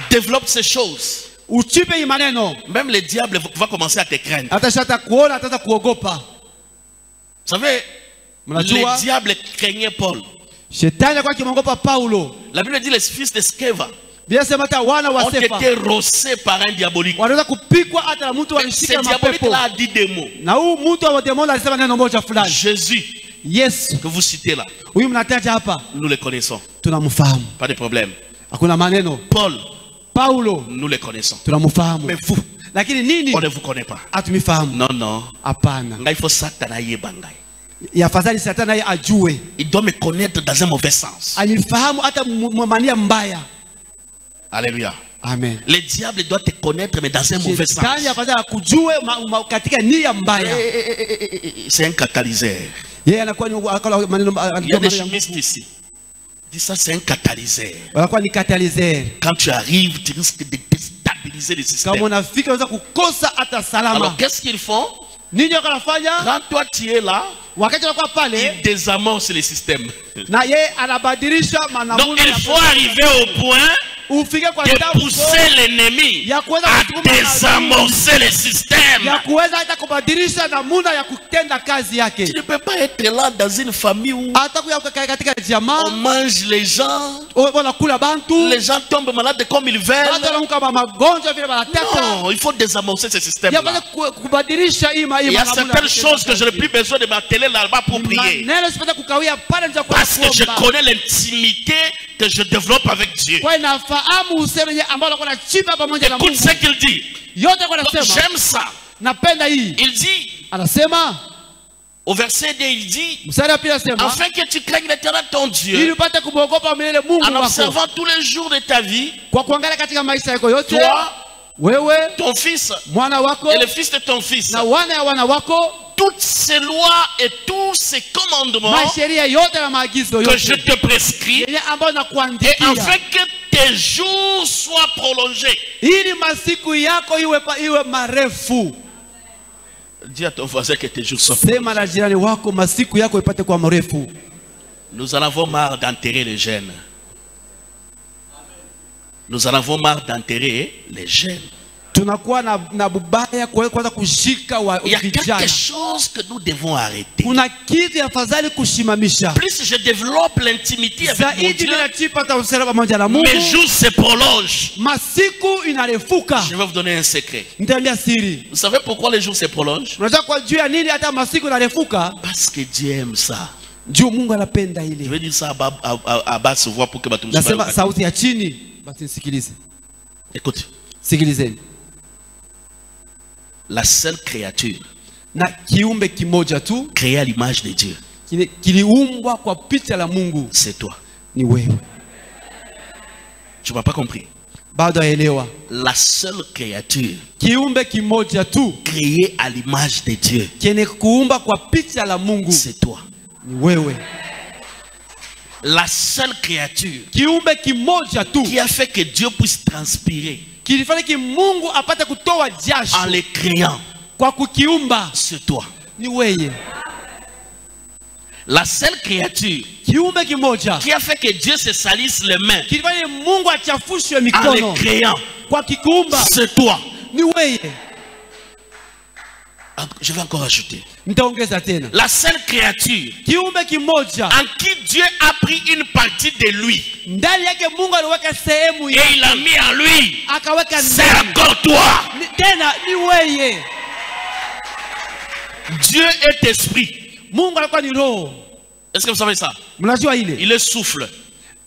Développe ces choses. Uchipe hii maneno. Même le diable va commencer à te craindre. Atashata kuona, ataanza kuogopa. Vous savez, Mnajua le diable craignait Paul. shetani alikuwa akimwogopa Paulo. La Bible dit les fils de Sceva Biblia inasema hata wana wa ont Sefa été rossés par un diabolique. wanaweza kupikwa hata na mtu Mais alishika ce diabolique mapepo. là a dit des mots. Na huu mtu wa demoni alisema neno moja fulani. Jésus, Yesu, que vous citez là, huyu mnataja hapa, nous le connaissons. tunamfahamu. Pas de problème. Hakuna maneno. Paul, Paulo, nous le connaissons. tunamfahamu. Mais vous, Lakini nini? on ne vous connaît pas. Hatumifahamu. Non, non. Hapana. Il faut satana yebangai. Yafadhali Satani naye ajue. Il doit me connaître dans un mauvais sens. Anifahamu hata mania mbaya. Alléluia. Amen. Le diable doit te connaître, mais dans un mauvais sens. Shetani afadhali akujue katika nia mbaya. C'est un catalyseur. Yeye anakuwa ni maneno Il y a des chimistes ici. Dis ça, c'est un catalyseur. anakuwa ni catalyseur. Quand tu arrives, tu risques de déstabiliser le système. Kama unafika unaweza kukosa hata salama. Alors, qu'est-ce qu'ils font? Nini wanafanya? Quand toi tu es là, Wakati anakuwa pale ils désamorcent le système. na yeye anabadilisha Donc, manamuna. il faut arriver au point ufike kwa de tabu pousser l'ennemi ya kuweza à kusukuma désamorcer le système. ya kuweza hata kubadilisha namuna ya kutenda kazi yake. Tu ne peux pas être là dans une famille où Hata kuya katika jamaa on mange les gens, wanakula bantu, les gens tombent malades comme ils veulent. watu wanaanguka magonjwa vile wanataka. Non, il faut désamorcer ce système-là. Yafanya kubadilisha hii Il y a certaines choses que je n'ai plus besoin de m'atteler là-bas pour prier. Maneno sipata kukawia pale ndio kwa Parce que je connais l'intimité que je développe avec Dieu. kwa nafahamu useme ambao anakuwa na chimba pamoja na Écoute Mungu. ce qu'il dit. Yote kwa nasema J'aime ça. napenda hii. Il dit, Anasema au verset 2, il dit, mstari wa pili anasema afin que tu craignes l'Éternel ton ili Dieu, upate kumwogopa milele Mungu en wako observant tous les jours de ta vie, kwa kuangalia katika maisha yako yote, toi, wewe ton fils mwana wako et le fils de ton fils, na wana ya wana wako, toutes ces lois et tous ces commandements masheria yote na maagizo que je yote te prescris, yenye ambayo et nakuandikia, afin que tes jours soient prolongés. ili masiku yako iwe marefu. Dis à ton voisin que tes jours soient prolongés. Sema na jirani wako masiku yako ipate kuwa marefu. Nous en avons marre d'enterrer les jeunes. Nous en avons marre d'enterrer les jeunes. Tunakuwa na bubaya kuanza kushika Il y a quelque vijana. chose que nous devons arrêter. Kuna kitu afadhali kushimamisha. Plus je développe l'intimité avec mon Zaidi Dieu, ninachipata usalama pamoja na Mungu, mes jours se prolongent. masiku inarefuka. Je vais vous donner un secret. Nitaambia siri. Vous savez pourquoi les jours se prolongent? Unajua kwa juu ya nini hata masiku inarefuka? Parce que Dieu aime ça. Juu Mungu anapenda Je ile. vais dire ça à basse voix pour que ma Nasema sauti ya chini, basi nisikilize. Écoute, Sikilizeni. la seule créature Na kiumbe kimoja tu créée à l'image de Dieu, kiliumbwa kwa picha la Mungu, c'est toi. ni wewe. Tu m'as pas compris? Bado haelewa. La seule créature Kiumbe kimoja tu créée à l'image de Dieu, kene kuumba kwa picha la Mungu, c'est toi. ni wewe. La seule créature Kiumbe kimoja tu qui a fait que Dieu puisse transpirer kilifanya ki Mungu apate kutoa en jasho les créant, kwa kukiumba, c'est toi. ni wewe. La seule créature Kiumbe kimoja qui a fait que Dieu se salisse les mains kilifanya Mungu achafushwe en les mikono créant, kwa kikuumba, c'est toi. ni wewe. Je vais encore ajouter. Nitaongeza tena. La seule créature Kiumbe kimoja en qui Dieu a pris une partie de lui ndani yake Mungu aliweka sehemu et il a mis en lui, akaweka c'est ndani. encore toi. Tena ni weye. Dieu est esprit. Mungu alikuwa ni roho. Est-ce que vous savez ça? Mnajua ile? Il est souffle.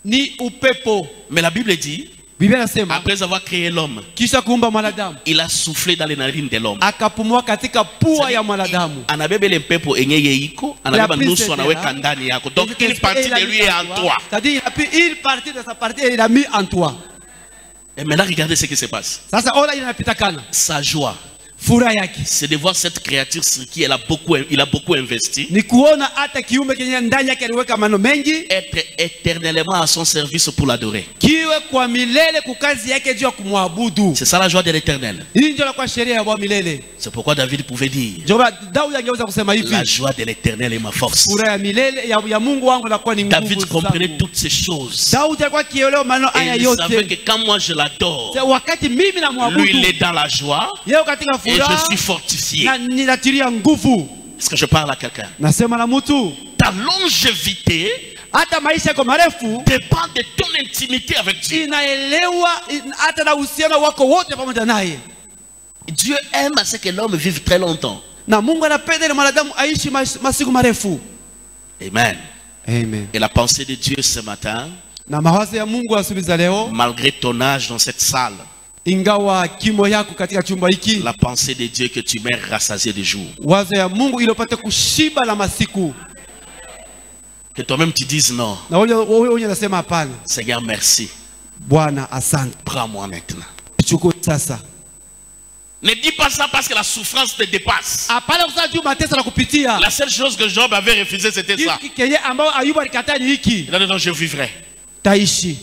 Ni upepo. Mais la Bible dit, Biblia inasema après avoir créé l'homme, kisha kuumba mwanadamu il a soufflé dans les narines de l'homme. akapumua katika pua ya mwanadamu. Anabebe le pepo enyeye iko, anabeba nusu anaweka ndani yako. Donc une partie de lui est en toi. C'est-à-dire une partie de sa partie il a mis en toi. Et maintenant regardez ce qui se passe. Sasa ona inapitakana. Sa joie, Furaha yake c'est de voir cette créature sur qui il a beaucoup investi, ni kuona hata kiumbe kenye ndani yake aliweka maneno mengi être éternellement à son service pour l'adorer. kiwe kwa milele kukazi yake juu ya kumwabudu. C'est ça la joie de l'éternel. Hii ndio kwa sheria ya milele. C'est pourquoi David pouvait dire, Ndio Daudi angeweza kusema hivi. la joie de l'éternel est ma force. Furaha ya milele ya Mungu wangu inakuwa ni nguvu. David comprenait toutes ces choses. Daudi alikuwa kielewa maneno haya Et il savait que yote. quand moi je l'adore, Wakati mimi namwabudu, lui il est dans la joie yeye katika et je furaha suis fortifié. na ninatilia nguvu. Est-ce que je parle à quelqu'un? Nasema na mtu Ta longévité hata maisha yako marefu dépend de ton intimité avec Dieu. inaelewa hata na uhusiano wako wote pamoja naye. Dieu aime à ce que l'homme vive très longtemps. Na Mungu anapenda ile mwanadamu aishi masiku marefu. Amen. Amen. Et la pensée de Dieu ce matin, Na mawazo ya Mungu asubuhi za leo, malgré ton âge dans cette salle, ingawa kimo yako katika chumba hiki, la pensée de Dieu que tu mets rassasié de jour. wazo ya Mungu ili upate kushiba la masiku. Que toi-même tu dises non. Na wewe unasema hapana. Seigneur, merci. Bwana asante. Prends-moi maintenant. Chukua sasa. Ne dis pas ça parce que la souffrance te dépasse. Hapana kusema juu mateso na kupitia. La seule chose que Job avait refusé, c'était ça. Hiki kenye ambao Ayubu alikataa ni hiki. Il a dit non, je vivrai. Taishi.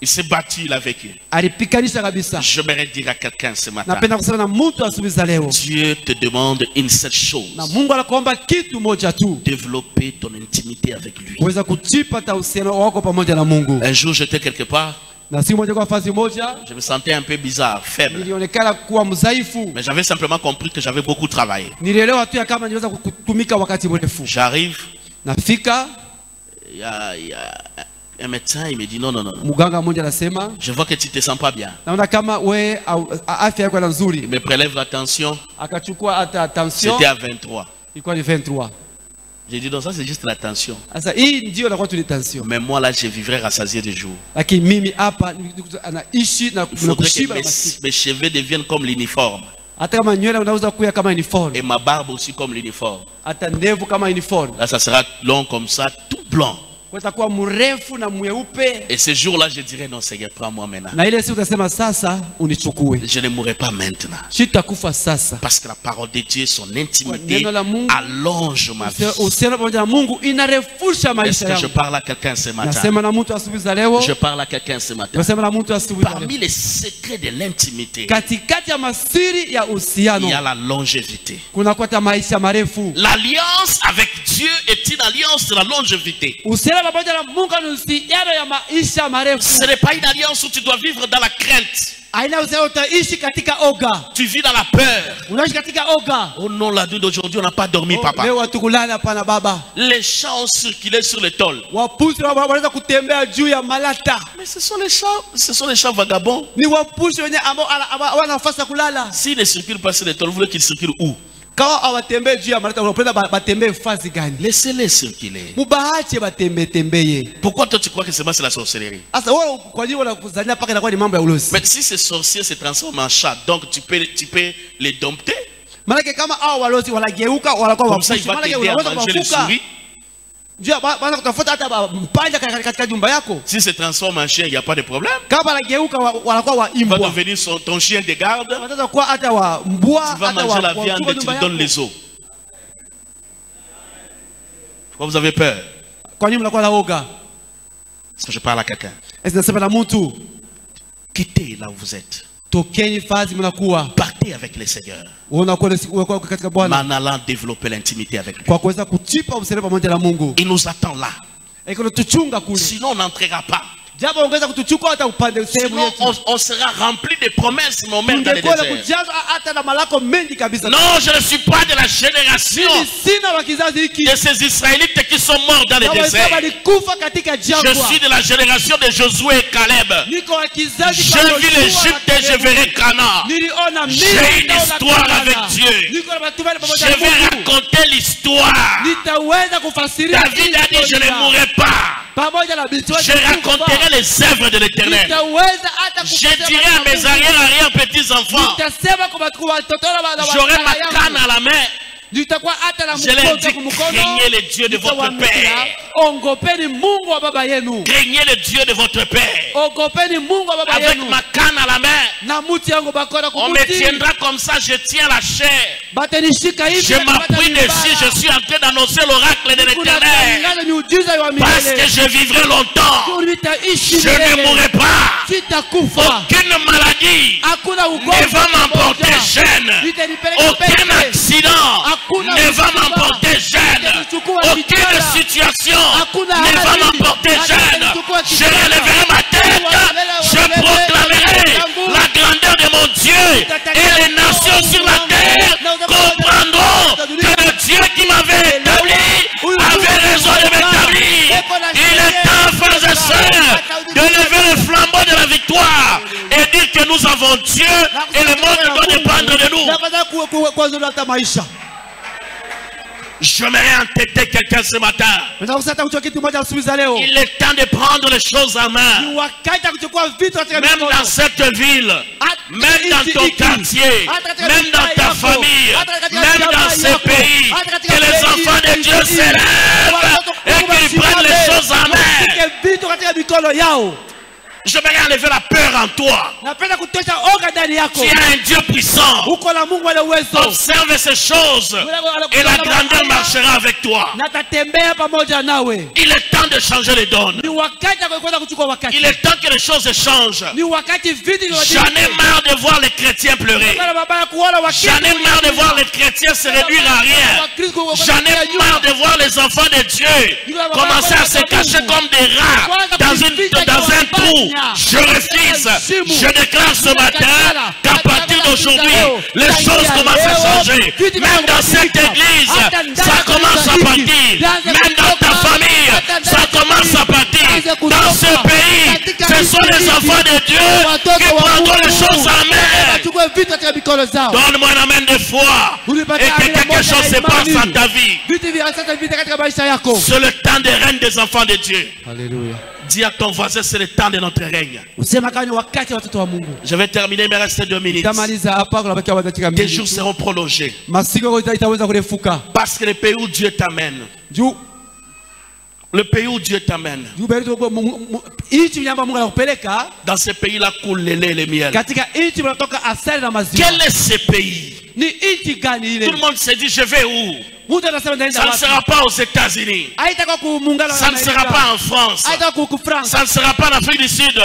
Il s'est battu, il a vécu. Alipikanisha kabisa. J'aimerais dire à quelqu'un ce matin, Napenda kusema na mtu asubuhi za leo. Dieu te demande une seule chose. Na Mungu anakuomba kitu moja tu. Développer ton intimité avec lui. Uweza kuchipata uhusiano wako pamoja na Mungu. Un jour, j'étais quelque part, Na siku moja kwa fasi moja, je me sentais un peu bizarre, faible. nilionekana kuwa mzaifu. Mais j'avais simplement compris que j'avais beaucoup travaillé. Nilielewa tu ya kama niweza kutumika wakati mrefu. J'arrive, Nafika, il y a un médecin, il me dit non, non, non, non. muganga mmoja anasema, Je vois que tu te sens pas bien. naona kama we afya yako ni Il nzuri. me prélève la tension, Akachukua hata tension, c'était à 23. ilikuwa ni 23. J'ai dit non, ça c'est juste la tension. Sasa hii ndio inakuwa tu ni tension. Mais moi là, je vivrai rassasié de jour. Lakini mimi hapa anaishi na Il faudrait que kushiba na masiku. mes cheveux deviennent comme l'uniforme. Hata kama nywele unaweza kuya kama uniform. Et ma barbe aussi comme l'uniforme. Hata ndevu kama uniform. Là, ça sera long comme ça, tout blanc. Kwa itakuwa mrefu na mweupe. Et ce jour-là, je dirais non, Seigneur, prends-moi maintenant. Na ile siku utasema sasa unichukue. Je ne mourrai pas maintenant. Sitakufa sasa. Parce que la parole de Dieu, son intimité, Neno la Mungu, allonge ma vie. uhusiano pamoja na Mungu inarefusha Est-ce maisha que je yangu. parle à quelqu'un ce matin? Nasema na mtu asubuhi za leo. Je parle à quelqu'un ce matin. Nasema na mtu asubuhi za Parmi leo. les secrets de l'intimité, Katikati ya masiri ya il y uhusiano a la longévité. kuna kwa maisha marefu. L'alliance avec Dieu est une alliance de la longévité. Uhusiano pamoja na Mungu ni uhusiano ya maisha marefu. Ce n'est pas une alliance où tu dois vivre dans la crainte. Aina uhusiano utaishi katika oga. Tu vis dans la peur. Unaishi katika oga. Oh non, la nuit d'aujourd'hui, on n'a pas dormi, papa. Leo watukulala hapana baba. Les chats ont circulé sur le tôle. Wapushi wanaweza kutembea juu ya malata. Mais ce sont les chats vagabonds. Ni wapushi wenye ambao wana nafasi ya kulala. S'ils ne circulent pas sur le tôle, vous voulez qu'ils circulent où? Kama hawatembee juu ya malata, unapenda batembee fasi gani? Laissez-les circuler. Mubaache batembee. Pourquoi toi tu crois que c'est la sorcellerie? Sasa wewe kwa nini unakuzania paka inakuwa ni mambo ya ulozi? Mais si ces sorciers se transforment en chats, donc tu peux les dompter. Maana kama hao walozi wanageuka wanakuwa Comme ça, il wapushi. va Maana t'aider à unaweza manger les kuwafuka. souris. Njoo bana kutafuta hata mpanja katika nyumba yako. S'ils se transforment en chien, il n'y a pas de problème. Kama wanageuka wanakuwa wa Il va imbwa. devenir ton chien de garde. Wanaweza kuwa hata wa mbwa, Tu vas hata manger la wa viande et tu lui donnes les os. Pourquoi vous avez peur? Kwa nini mnakuwa na oga? Est-ce que je parle à quelqu'un? Est-ce que nasema na mtu? Quittez là où vous êtes. Tokeni fazi mnakuwa. Partez avec le Seigneur. Unakuwa katika Bwana. En allant développer l'intimité avec lui. Kwa kuweza kuchipa uhusiano pamoja na Mungu. Il nous attend là. Eko tuchunga kule. Sinon on n'entrera pas. japo ongeza kutuchukua hata upande sehemu Sinon, yetu. on sera rempli de promesses, mais on meurt dans les Ungekuwa na déserts. kujazwa hata na malako mengi kabisa. Non, je ne suis pas de la génération Mimi sina wa kizazi hiki. de ces Israélites qui sont morts dans les Na walisema déserts. walikufa katika Je jangwa. suis de la génération de Josué et Caleb. Niko wa kizazi J'ai cha vu Yoshua l'Égypte na et je Kalebu. verrai Canaan. Niliona mimi J'ai une naona histoire Kanana. avec Dieu. Niko na matumaini Je pamoja na vais Mungu. raconter l'histoire. Nitaweza kufasiria David a dit, je ne mourrai pas. pamoja na binti wake Je raconterai les œuvres de l'Éternel. Nitaweza hata Je dirai à mes arrière-petits-enfants, nitasema kwa watoto na j'aurai ma canne à la main. nitakuwa hata na Je leur mkono dis, kwa mkono. craignez le Dieu de votre Nitawaambia, Père. Ogopeni Mungu wa baba yenu. Craignez le Dieu de votre Père. Ogopeni Mungu wa baba Avec yenu. ma canne à la main, Na muti yangu bakora on me kumuti. tiendra comme ça, je tiens la chair. Batanishika hivi. Je m'appuie dessus, je suis en train d'annoncer l'oracle de l'Éternel. Kuna miujiza ya Parce milele. que je vivrai longtemps. Nitaishi Je ne milele. mourrai pas. Sitakufa. Aucune maladie Hakuna ne ugonjwa va m'emporter jeune. Aucun accident ne va m'emporter jeune. Aucune situation ne va m'emporter jeune. Je relèverai ma tête. Je proclamerai la grandeur de mon Dieu. Et les nations sur la terre comprendront que le Dieu qui m'avait établi avait raison de m'établir. Il est temps, frères et sœurs, de lever le flambeau de la victoire et dire que nous avons Dieu et le monde doit dépendre de nous. J'aimerais entêter quelqu'un ce matin. Il est temps de prendre les choses en main. Même dans cette ville, même dans ton quartier, même dans ta famille, même dans ce pays, que les enfants de Dieu s'élèvent et qu'ils prennent les choses en main. J'aimerais enlever la peur en toi. Tu as un Dieu puissant. Observe ces choses et la grandeur marchera avec toi. Il est temps de changer les donnes. Il est temps que les choses changent. J'en ai marre de voir les chrétiens pleurer. J'en ai marre de voir les chrétiens se réduire à rien. J'en ai marre de voir les enfants de Dieu commencer à se cacher comme des rats dans un trou. Je refuse. Je déclare ce matin qu'à partir d'aujourd'hui, les choses commencent à changer. Même dans cette église, ça commence à partir. Même dans ta famille, ça commence à partir. Dans ce pays, ce sont les enfants de Dieu qui prendront les choses en main. Donne-moi un amen de foi et que quelque chose se passe dans ta vie. C'est le temps des règne des enfants de Dieu. Alléluia. Dis à ton voisin, c'est le temps de notre règne. Je vais terminer, il me reste 2 minutes. Tes jours seront prolongés. Parce que le pays où Dieu t'amène, le pays où Dieu t'amène, dans ce pays-là coule le lait et le miel. Quel est ce pays? Tout le monde se dit, je vais où? Ça ne sera pas aux États-Unis. Ça ne sera pas en France. Ça ne sera pas en Afrique du Sud.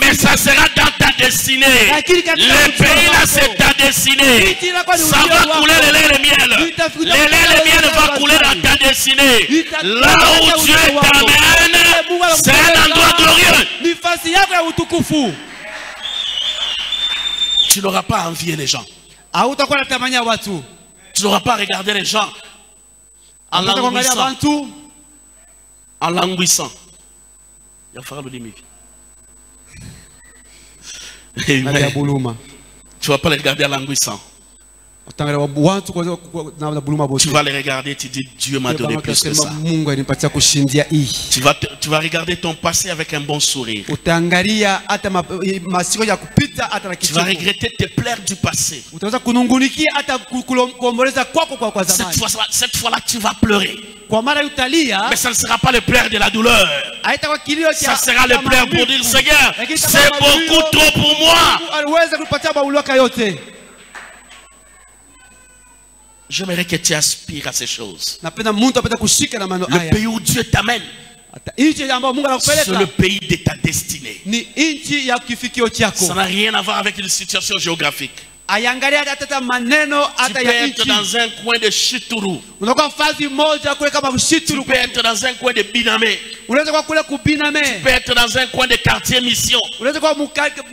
Mais ça sera dans ta destinée. Le pays là, c'est ta destinée. Ça va couler le lait et le miel. Le lait et le miel va couler dans ta destinée. Là où Dieu t'amène, c'est un endroit glorieux. Tu n'auras pas à envier les gens. Tu n'auras pas à regarder les gens en languissant. En languissant. Il va faire le limite. Tu ne vas pas les regarder en languissant. Tu vas les regarder et tu dis, Dieu m'a donné plus que ça. Tu vas regarder ton passé avec un bon sourire. Tu vas regretter tes plaies du passé. Cette fois-là, tu vas pleurer. Mais ça ne sera pas le pleurs de la douleur. Ça sera le pleurs pour dire, Seigneur, c'est beaucoup trop pour moi. J'aimerais que tu aspires à ces choses. Le pays où Dieu t'amène, c'est le pays de ta destinée. Ça n'a rien à voir avec une situation géographique. Ayangalia hata maneno Tu hata peux ya être nchi. dans un coin de Chituru. Unakuwa fazi moja kule kama Tu Bushituru. peux être dans un coin de Biname. Unaweza kuwa kule Kubiname. Tu peux être dans un coin de quartier mission. Unaweza kuwa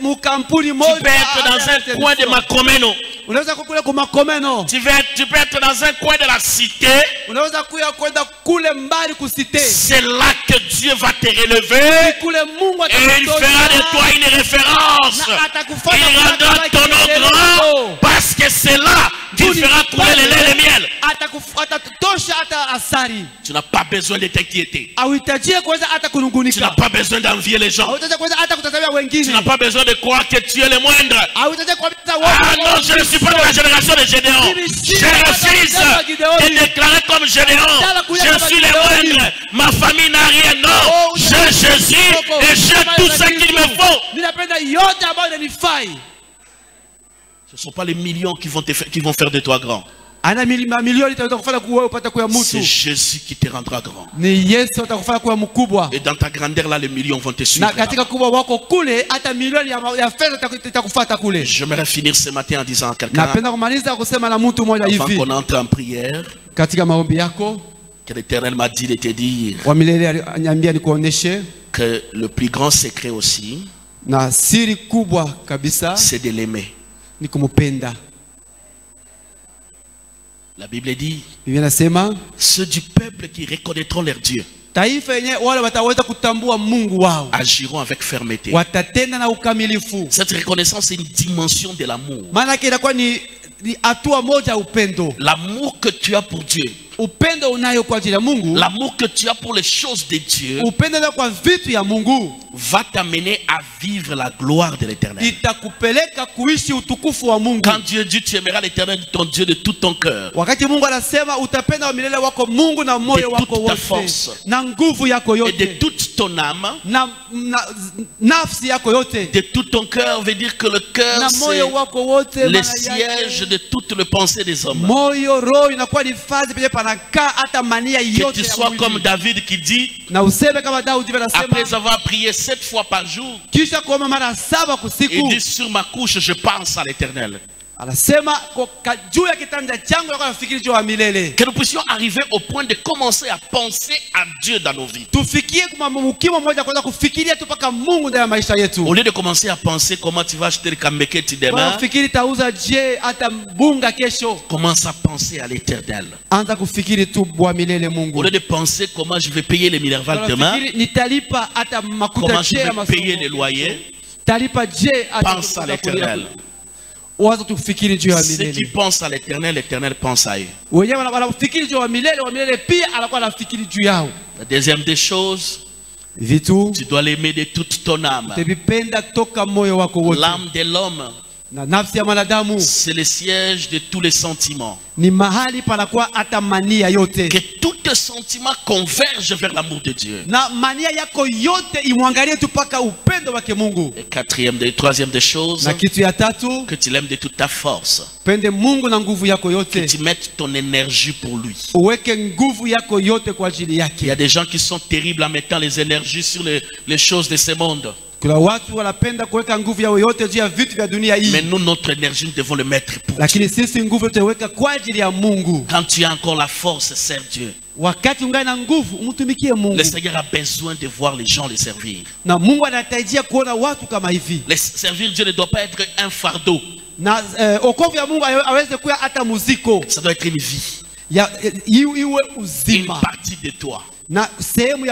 mukampuni Tu moja. peux être dans un coin de Makomeno. Unaweza kuwa kule Kumakomeno. Tu peux être dans un coin de la cité. Unaweza kuya kwenda kule mbali kusite. C'est là que Dieu va te relever. Kule Mungu Et il fera de toi une référence. Il rendra ton nom grand. Parce que c'est là qu'il fera couler le lait et le miel. Atatosha hata asari. Tu n'as pas besoin de t'inquiéter. Auhitajie kuweza hata Tu kunungunika. n'as pas besoin d'envier les gens. Auhitajie kuweza hata kutazamia Tu wengine. n'as pas besoin de croire que tu es le moindre. Auhitajie kuambia Ah non, je ne suis pas de la génération de Gédéon. Je refuse de déclarer comme Gédéon. Je suis le moindre. Ma famille n'a rien. Non. J'ai Jésus et j'ai tout ce qu'il me faut. Ninapenda yote ambayo inanifai. Ce ne sont pas les millions qui vont faire de toi grand. Ana milioni itaweza kufanya kuwa upate kuwa C'est mtu. Jésus qui te rendra grand. Ni Yesu atakufanya kuwa mkubwa. Et dans ta grandeur là, les millions vont te suivre. Na katika kubwa wako kule hata milioni ya fedha itakufuata kule. J'aimerais finir ce matin en disant à quelqu'un, Napenda kumaliza kusema na mtu mmoja avant hivi. qu'on entre en prière, Katika maombi yako que l'Éternel m'a dit de te dire wa milele aliniambia nikuoneshe que le plus grand secret aussi, na siri kubwa kabisa c'est de l'aimer. ni kumpenda. La Bible dit, Biblia inasema ceux du peuple qui reconnaîtront leur Dieu taifa yenyewe wale wataweza kutambua Mungu wao agiront avec fermeté. watatenda na ukamilifu. Cette reconnaissance est une dimension de l'amour. Maana yake inakuwa ni hatua moja ya upendo. L'amour que tu as pour Dieu, Upendo unayo kwa ajili ya Mungu, l'amour que tu as pour les choses de Dieu, upendo unayo kwa vitu ya Mungu va t'amener à vivre la gloire de l'Éternel. itakupeleka kuishi utukufu wa Mungu. Quand Dieu dit tu aimeras l'Éternel ton Dieu de tout ton cœur, Wakati Mungu anasema utapenda wa milele wako Mungu na moyo De wako toute ta wote force. na nguvu yako et de yote toute ton âme, na nafsi yako yote de tout ton cœur veut dire que le cœur na moyo c'est wako wote, le maana siège yake de toutes les pensées des hommes. moyo roho inakuwa ni fazi penye panakaa hata mania Que yote tu ya sois mwili. comme David qui dit, Na useme kama Daudi anasema après avoir prié 7 fois par jour, kisha kuomba mara 7 il kusiku, dit sur ma couche je pense à l'Éternel. anasema juu ya kitanda changu nakuwa nafikiri juu ya milele. Que nous puissions arriver au point de commencer à penser à Dieu dans nos vies. Tufikie kwa mkimo mmoja kwanza kufikiria tu paka Mungu ndani ya maisha yetu. Au lieu de commencer à penser comment tu vas acheter le kambeketi Kwa demain, kufikiri tauza je hata bunga kesho. commence à penser à l'Éternel. Anza kufikiri tu bwa milele Mungu. Au lieu de penser comment je vais payer les Minerval demain, Unafikiri nitalipa hata makuta comment je je ya vais payer masomo. les loyers, Talipa je hata pense à l'Éternel. Wazo tufikiri juu ya Ceux qui milele. pensent à l'Éternel, l'Éternel pense à eux. Wenyewe wanafikiri juu ya milele, wa milele pia anakuwa anafikiri juu yao. La deuxième des choses, Vitu tu dois l'aimer de toute ton âme. utavipenda toka moyo wako wote. L'âme de l'homme, Na nafsi ya mwanadamu c'est le siège de tous les sentiments. ni mahali panakuwa hata mania yote. Que tous tes sentiments convergent vers l'amour de Dieu. Na mania yako yote imwangalie tu paka upendo wake Mungu. Et troisième des choses, Na kitu ya tatu, que tu l'aimes de toute ta force. pende Mungu na nguvu yako Que yote. tu mettes ton énergie pour lui. Uweke nguvu yako yote kwa ajili Il y yake. a des gens qui sont terribles en mettant les énergies sur les choses de ce monde. Kuna watu wanapenda kuweka nguvu yao yote juu ya vitu vya dunia hii. Mais nous, notre énergie, nous devons le mettre pour Dieu. Lakini sisi nguvu tutaweka kwa ajili ya Mungu. Quand tu as encore la force, sers Dieu. Wakati ungali na nguvu, umtumikie Mungu. Le Seigneur a besoin de voir les gens le servir. Na Mungu anahitajia kuona watu kama hivi. Servir Dieu ne doit pas être un fardeau. Na okovu ya Mungu aweze kuwa hata muziko. Ça doit être une vie. Iwe Une uzima. partie de toi. Na sehemu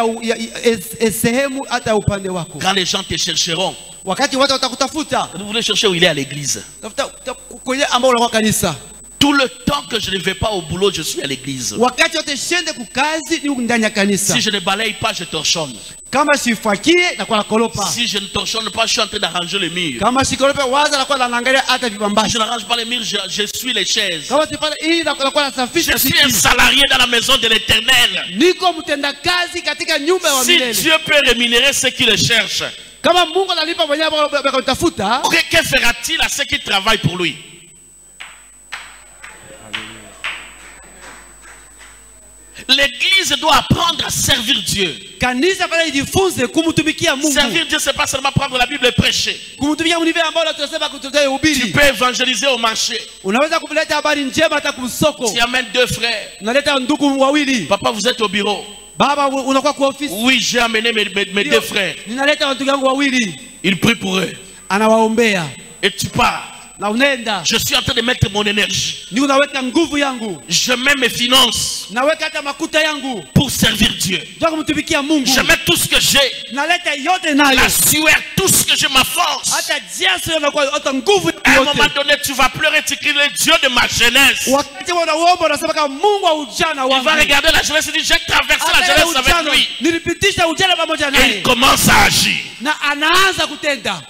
sehemu hata upande wako. Quand les gens te chercheront, Wakati watu watakutafuta, vous voulez chercher où il est à l'église. tafuta kwenye ambao unakuwa kanisa. Tout le temps que je ne vais pas au boulot, je suis à l'église. Wakati wote shende kukazi ni ndani ya kanisa. Si je ne balaye pas, je torchonne. Kama sifakie na kwa kolopa. Si je ne torchonne pas, je suis en train d'arranger le mur. Kama sikolopa waza na kwa naangalia hata Si vibambashi. je n'arrange pas les murs, je suis les chaises. Kama sifanye hii na kwa nasafisha Je suis un viti. salarié dans la maison de l'Éternel. Niko mtendakazi katika nyumba ya Si milele. Dieu peut rémunérer ceux qui le cherchent, Kama Mungu analipa mwenyewe ambao wanatafuta, que fera-t-il à ceux qui travaillent pour lui? L'église doit apprendre à servir Dieu. Kanisa pale ijifunze kumtumikia Mungu. Servir Dieu, c'est pas seulement prendre la Bible et prêcher. Kumtumikia Mungu ambao tunasema kutoa Tu ubiri. peux évangéliser au marché. Unaweza kuleta habari njema hata kumsoko. Tu amènes deux frères. Unaleta ndugu wawili. Papa, vous êtes au bureau. Baba unakuwa kwa ofisi. Oui, j'ai amené mes deux frères. Ninaleta ndugu yangu wawili. Il prie pour eux. Anawaombea. Et tu pars. Na unaenda. Je suis en train de mettre mon énergie. Ni unaweka nguvu yangu. Je mets mes finances. Naweka hata makuta yangu. Pour servir Dieu. Ndio kumtumikia Mungu. Je mets tout ce que j'ai. Naleta yote nayo. La sueur, tout ce que j'ai, ma force. Hata jasho inakuwa hata nguvu yote. À un moment donné, tu vas pleurer, tu cries le Dieu de ma jeunesse. Wakati unaomba unasema kama Mungu wa ujana wangu. Il va regarder la jeunesse et dire j'ai traversé la jeunesse avec lui. Nilipitisha ujana pamoja Et naye. il commence à agir. Na anaanza kutenda.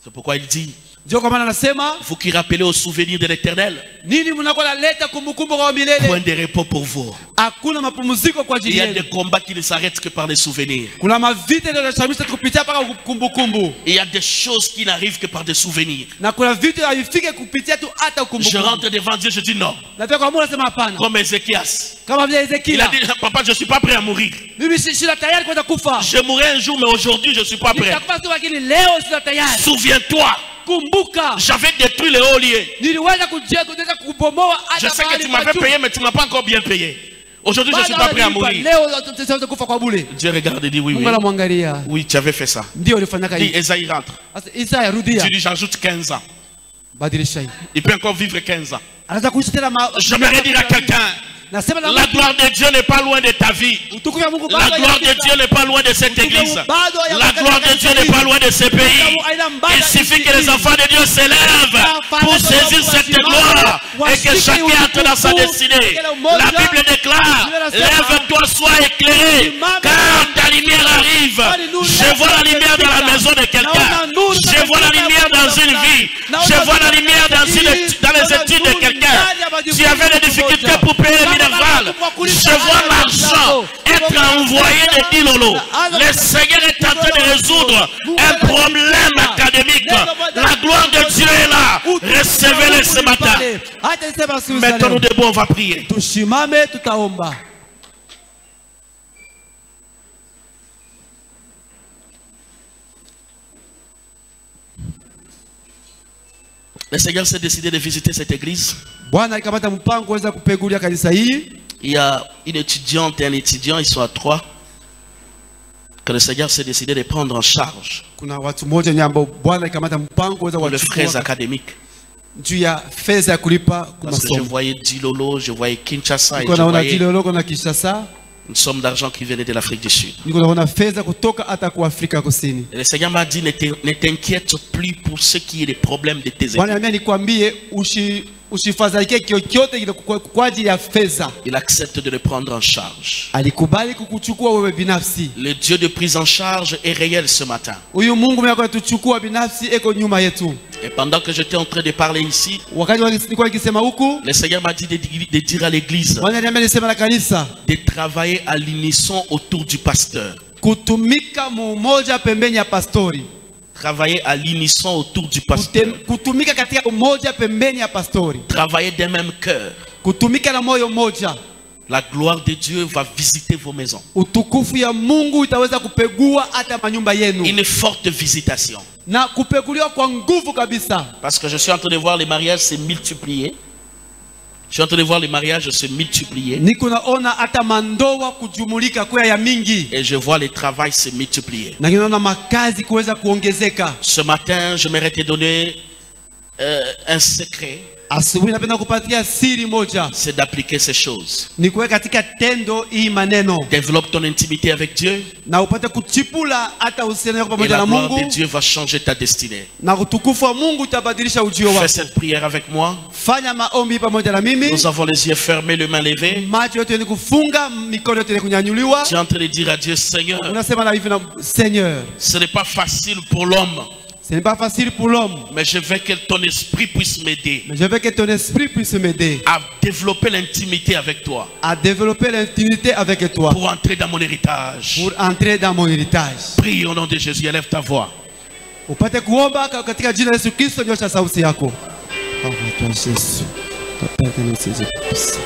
C'est pourquoi il dit, Ndio kwa maana anasema vous qui rappelez au souvenir de l'Éternel, nini mnakuwa naleta kumbukumbu kwa milele. point de repos pour vous. Hakuna mapumziko kwa Il ajili y a yenu. des combats qui ne s'arrêtent que par les souvenirs. Kuna mavita yanayoshamisa kupitia mpaka kumbukumbu. Il y a des choses qui n'arrivent que par des souvenirs. Na kuna vitu havifike kupitia tu hata Je kumbukumbu. rentre devant Dieu, je dis non. Na pia kwa Mungu anasema hapana. Comme Ézéchias. Kama vile Il a Ezekiel. dit, papa, je ne suis pas prêt à mourir. Mimi sina tayari kwenda kufa. Je mourrai un jour, mais aujourd'hui, je ne suis pas prêt. Nitakufa tu lakini leo sina tayari. Souviens-toi, Kumbuka. j'avais détruit les hauts lieux. Niliweza kujenga kubomoa Je hata sais que mahali tu pa m'avais juu. payé, mais tu ne m'as pas encore bien payé. Aujourd'hui, je ne suis pas prêt à mourir. Leo tutaweza kufa kwa bure. Dieu regarde et dit oui, oui. Mungu anamwangalia. Oui, tu avais fait ça. Ndio ulifanyaka Dis, hivi. Esaïe rentre. Sasa Isaya rudia. Tu dis, j'ajoute 15 ans. Badilisha hii. Il peut encore vivre 15 ans. Anaweza kuishi tena J'aimerais dire à quelqu'un, Nasema na la gloire de Dieu n'est pas loin de ta vie. utukufu wa Mungu La bado gloire de haijafika. Dieu n'est pas loin de cette église. La gloire de Dieu n'est pas loin de ce pays. Il suffit que les enfants de Dieu s'élèvent pour saisir cette gloire et que chacun entre dans sa destinée. La Bible déclare, lève-toi, sois éclairé, car ta lumière arrive. Je vois la lumière dans la maison de quelqu'un. Je vois la lumière dans une vie. Je vois la lumière dans les études de quelqu'un. Tu avais des difficultés pour payer le minerval. Je vois l'argent être envoyé de 10 lolos. Le Seigneur est en train de résoudre un problème académique. La gloire de Dieu est là. Recevez-le ce matin. Mettons-nous debout, on va prier. Tushimame tutaomba. Le Seigneur s'est décidé de visiter cette église. Bwana alikamata mpango weza kupegulia kanisa hii. Il y a une étudiante et un étudiant, ils sont à 3. Que le Seigneur s'est décidé de prendre en charge Kuna watu moja nyambo Bwana alikamata mpango weza pour les frais kuchukua académiques. juu ya fedha ya kulipa kwa Parce que je masomo. voyais Dilolo, je voyais Kinshasa et Niko je naona voyais Dilolo kuna Kinshasa. une somme d'argent qui venait de l'Afrique du Sud. Niko naona fedha kutoka hata kwa Afrika Kusini. Et le Seigneur m'a dit, ne t'inquiète plus pour ce qui est des problèmes de tes Bwana études. anambia nikwambie usifadhaike kyokyote kile kwa ajili ya fedha. Il accepte de le prendre en charge. Alikubali kukuchukua wewe binafsi. Le Dieu de prise en charge est réel ce matin. Huyu Mungu mwenye kutuchukua binafsi eko nyuma yetu. Et pendant que j'étais en train de parler ici, Wakati nilikuwa nikisema huku, le Seigneur m'a dit de dire à l'église Bwana ananiambia niseme na kanisa de travailler à l'unisson autour du pasteur. kutumika mumoja pembeni ya pastori. Travailler à l'unisson autour du pasteur. Kutumika katika umoja pembeni ya pastori. Travailler d'un même cœur. Kutumika na moyo moja. La gloire de Dieu va visiter vos maisons. Utukufu ya Mungu itaweza kupegua hata manyumba yenu. Une forte visitation. Na kupeguliwa kwa nguvu kabisa. Parce que je suis en train de voir les mariages se multiplier. Je suis en train de voir les mariages se multiplier. Niko naona hata mandoa kujumulika kwa ya mingi. Et je vois les travails se multiplier. Na ninaona makazi kuweza kuongezeka. Ce matin, j'aimerais te donner un secret. Asubuhi napenda kupatia siri moja. C'est d'appliquer ces choses. Ni kuweka katika tendo hii maneno. Développe ton intimité avec Dieu. Na upate kuchipula hata uhusiano wako Et pamoja la na gloire de Mungu. Dieu va changer ta destinée. Na utukufu wa Mungu utabadilisha ujio Fais wako. cette prière avec moi. Fanya maombi pamoja na mimi. Nous avons les yeux fermés, les mains levées. Macho yote ni kufunga, mikono yote ni kunyanyuliwa. Tu es en train de dire à Dieu, Seigneur, Unasema na hivi na Seigneur, ce n'est pas facile pour l'homme, ce n'est pas facile pour l'homme, mais je veux que ton esprit puisse m'aider mais je veux que ton esprit puisse m'aider à développer l'intimité avec toi, à développer l'intimité avec toi pour entrer dans mon héritage. pour entrer dans mon héritage. Prie au nom de Jésus, élève ta voix. Upate kuomba katika jina la Yesu Kristo, nyosha sauti yako. Baba, Yesu. Baba, Yesu.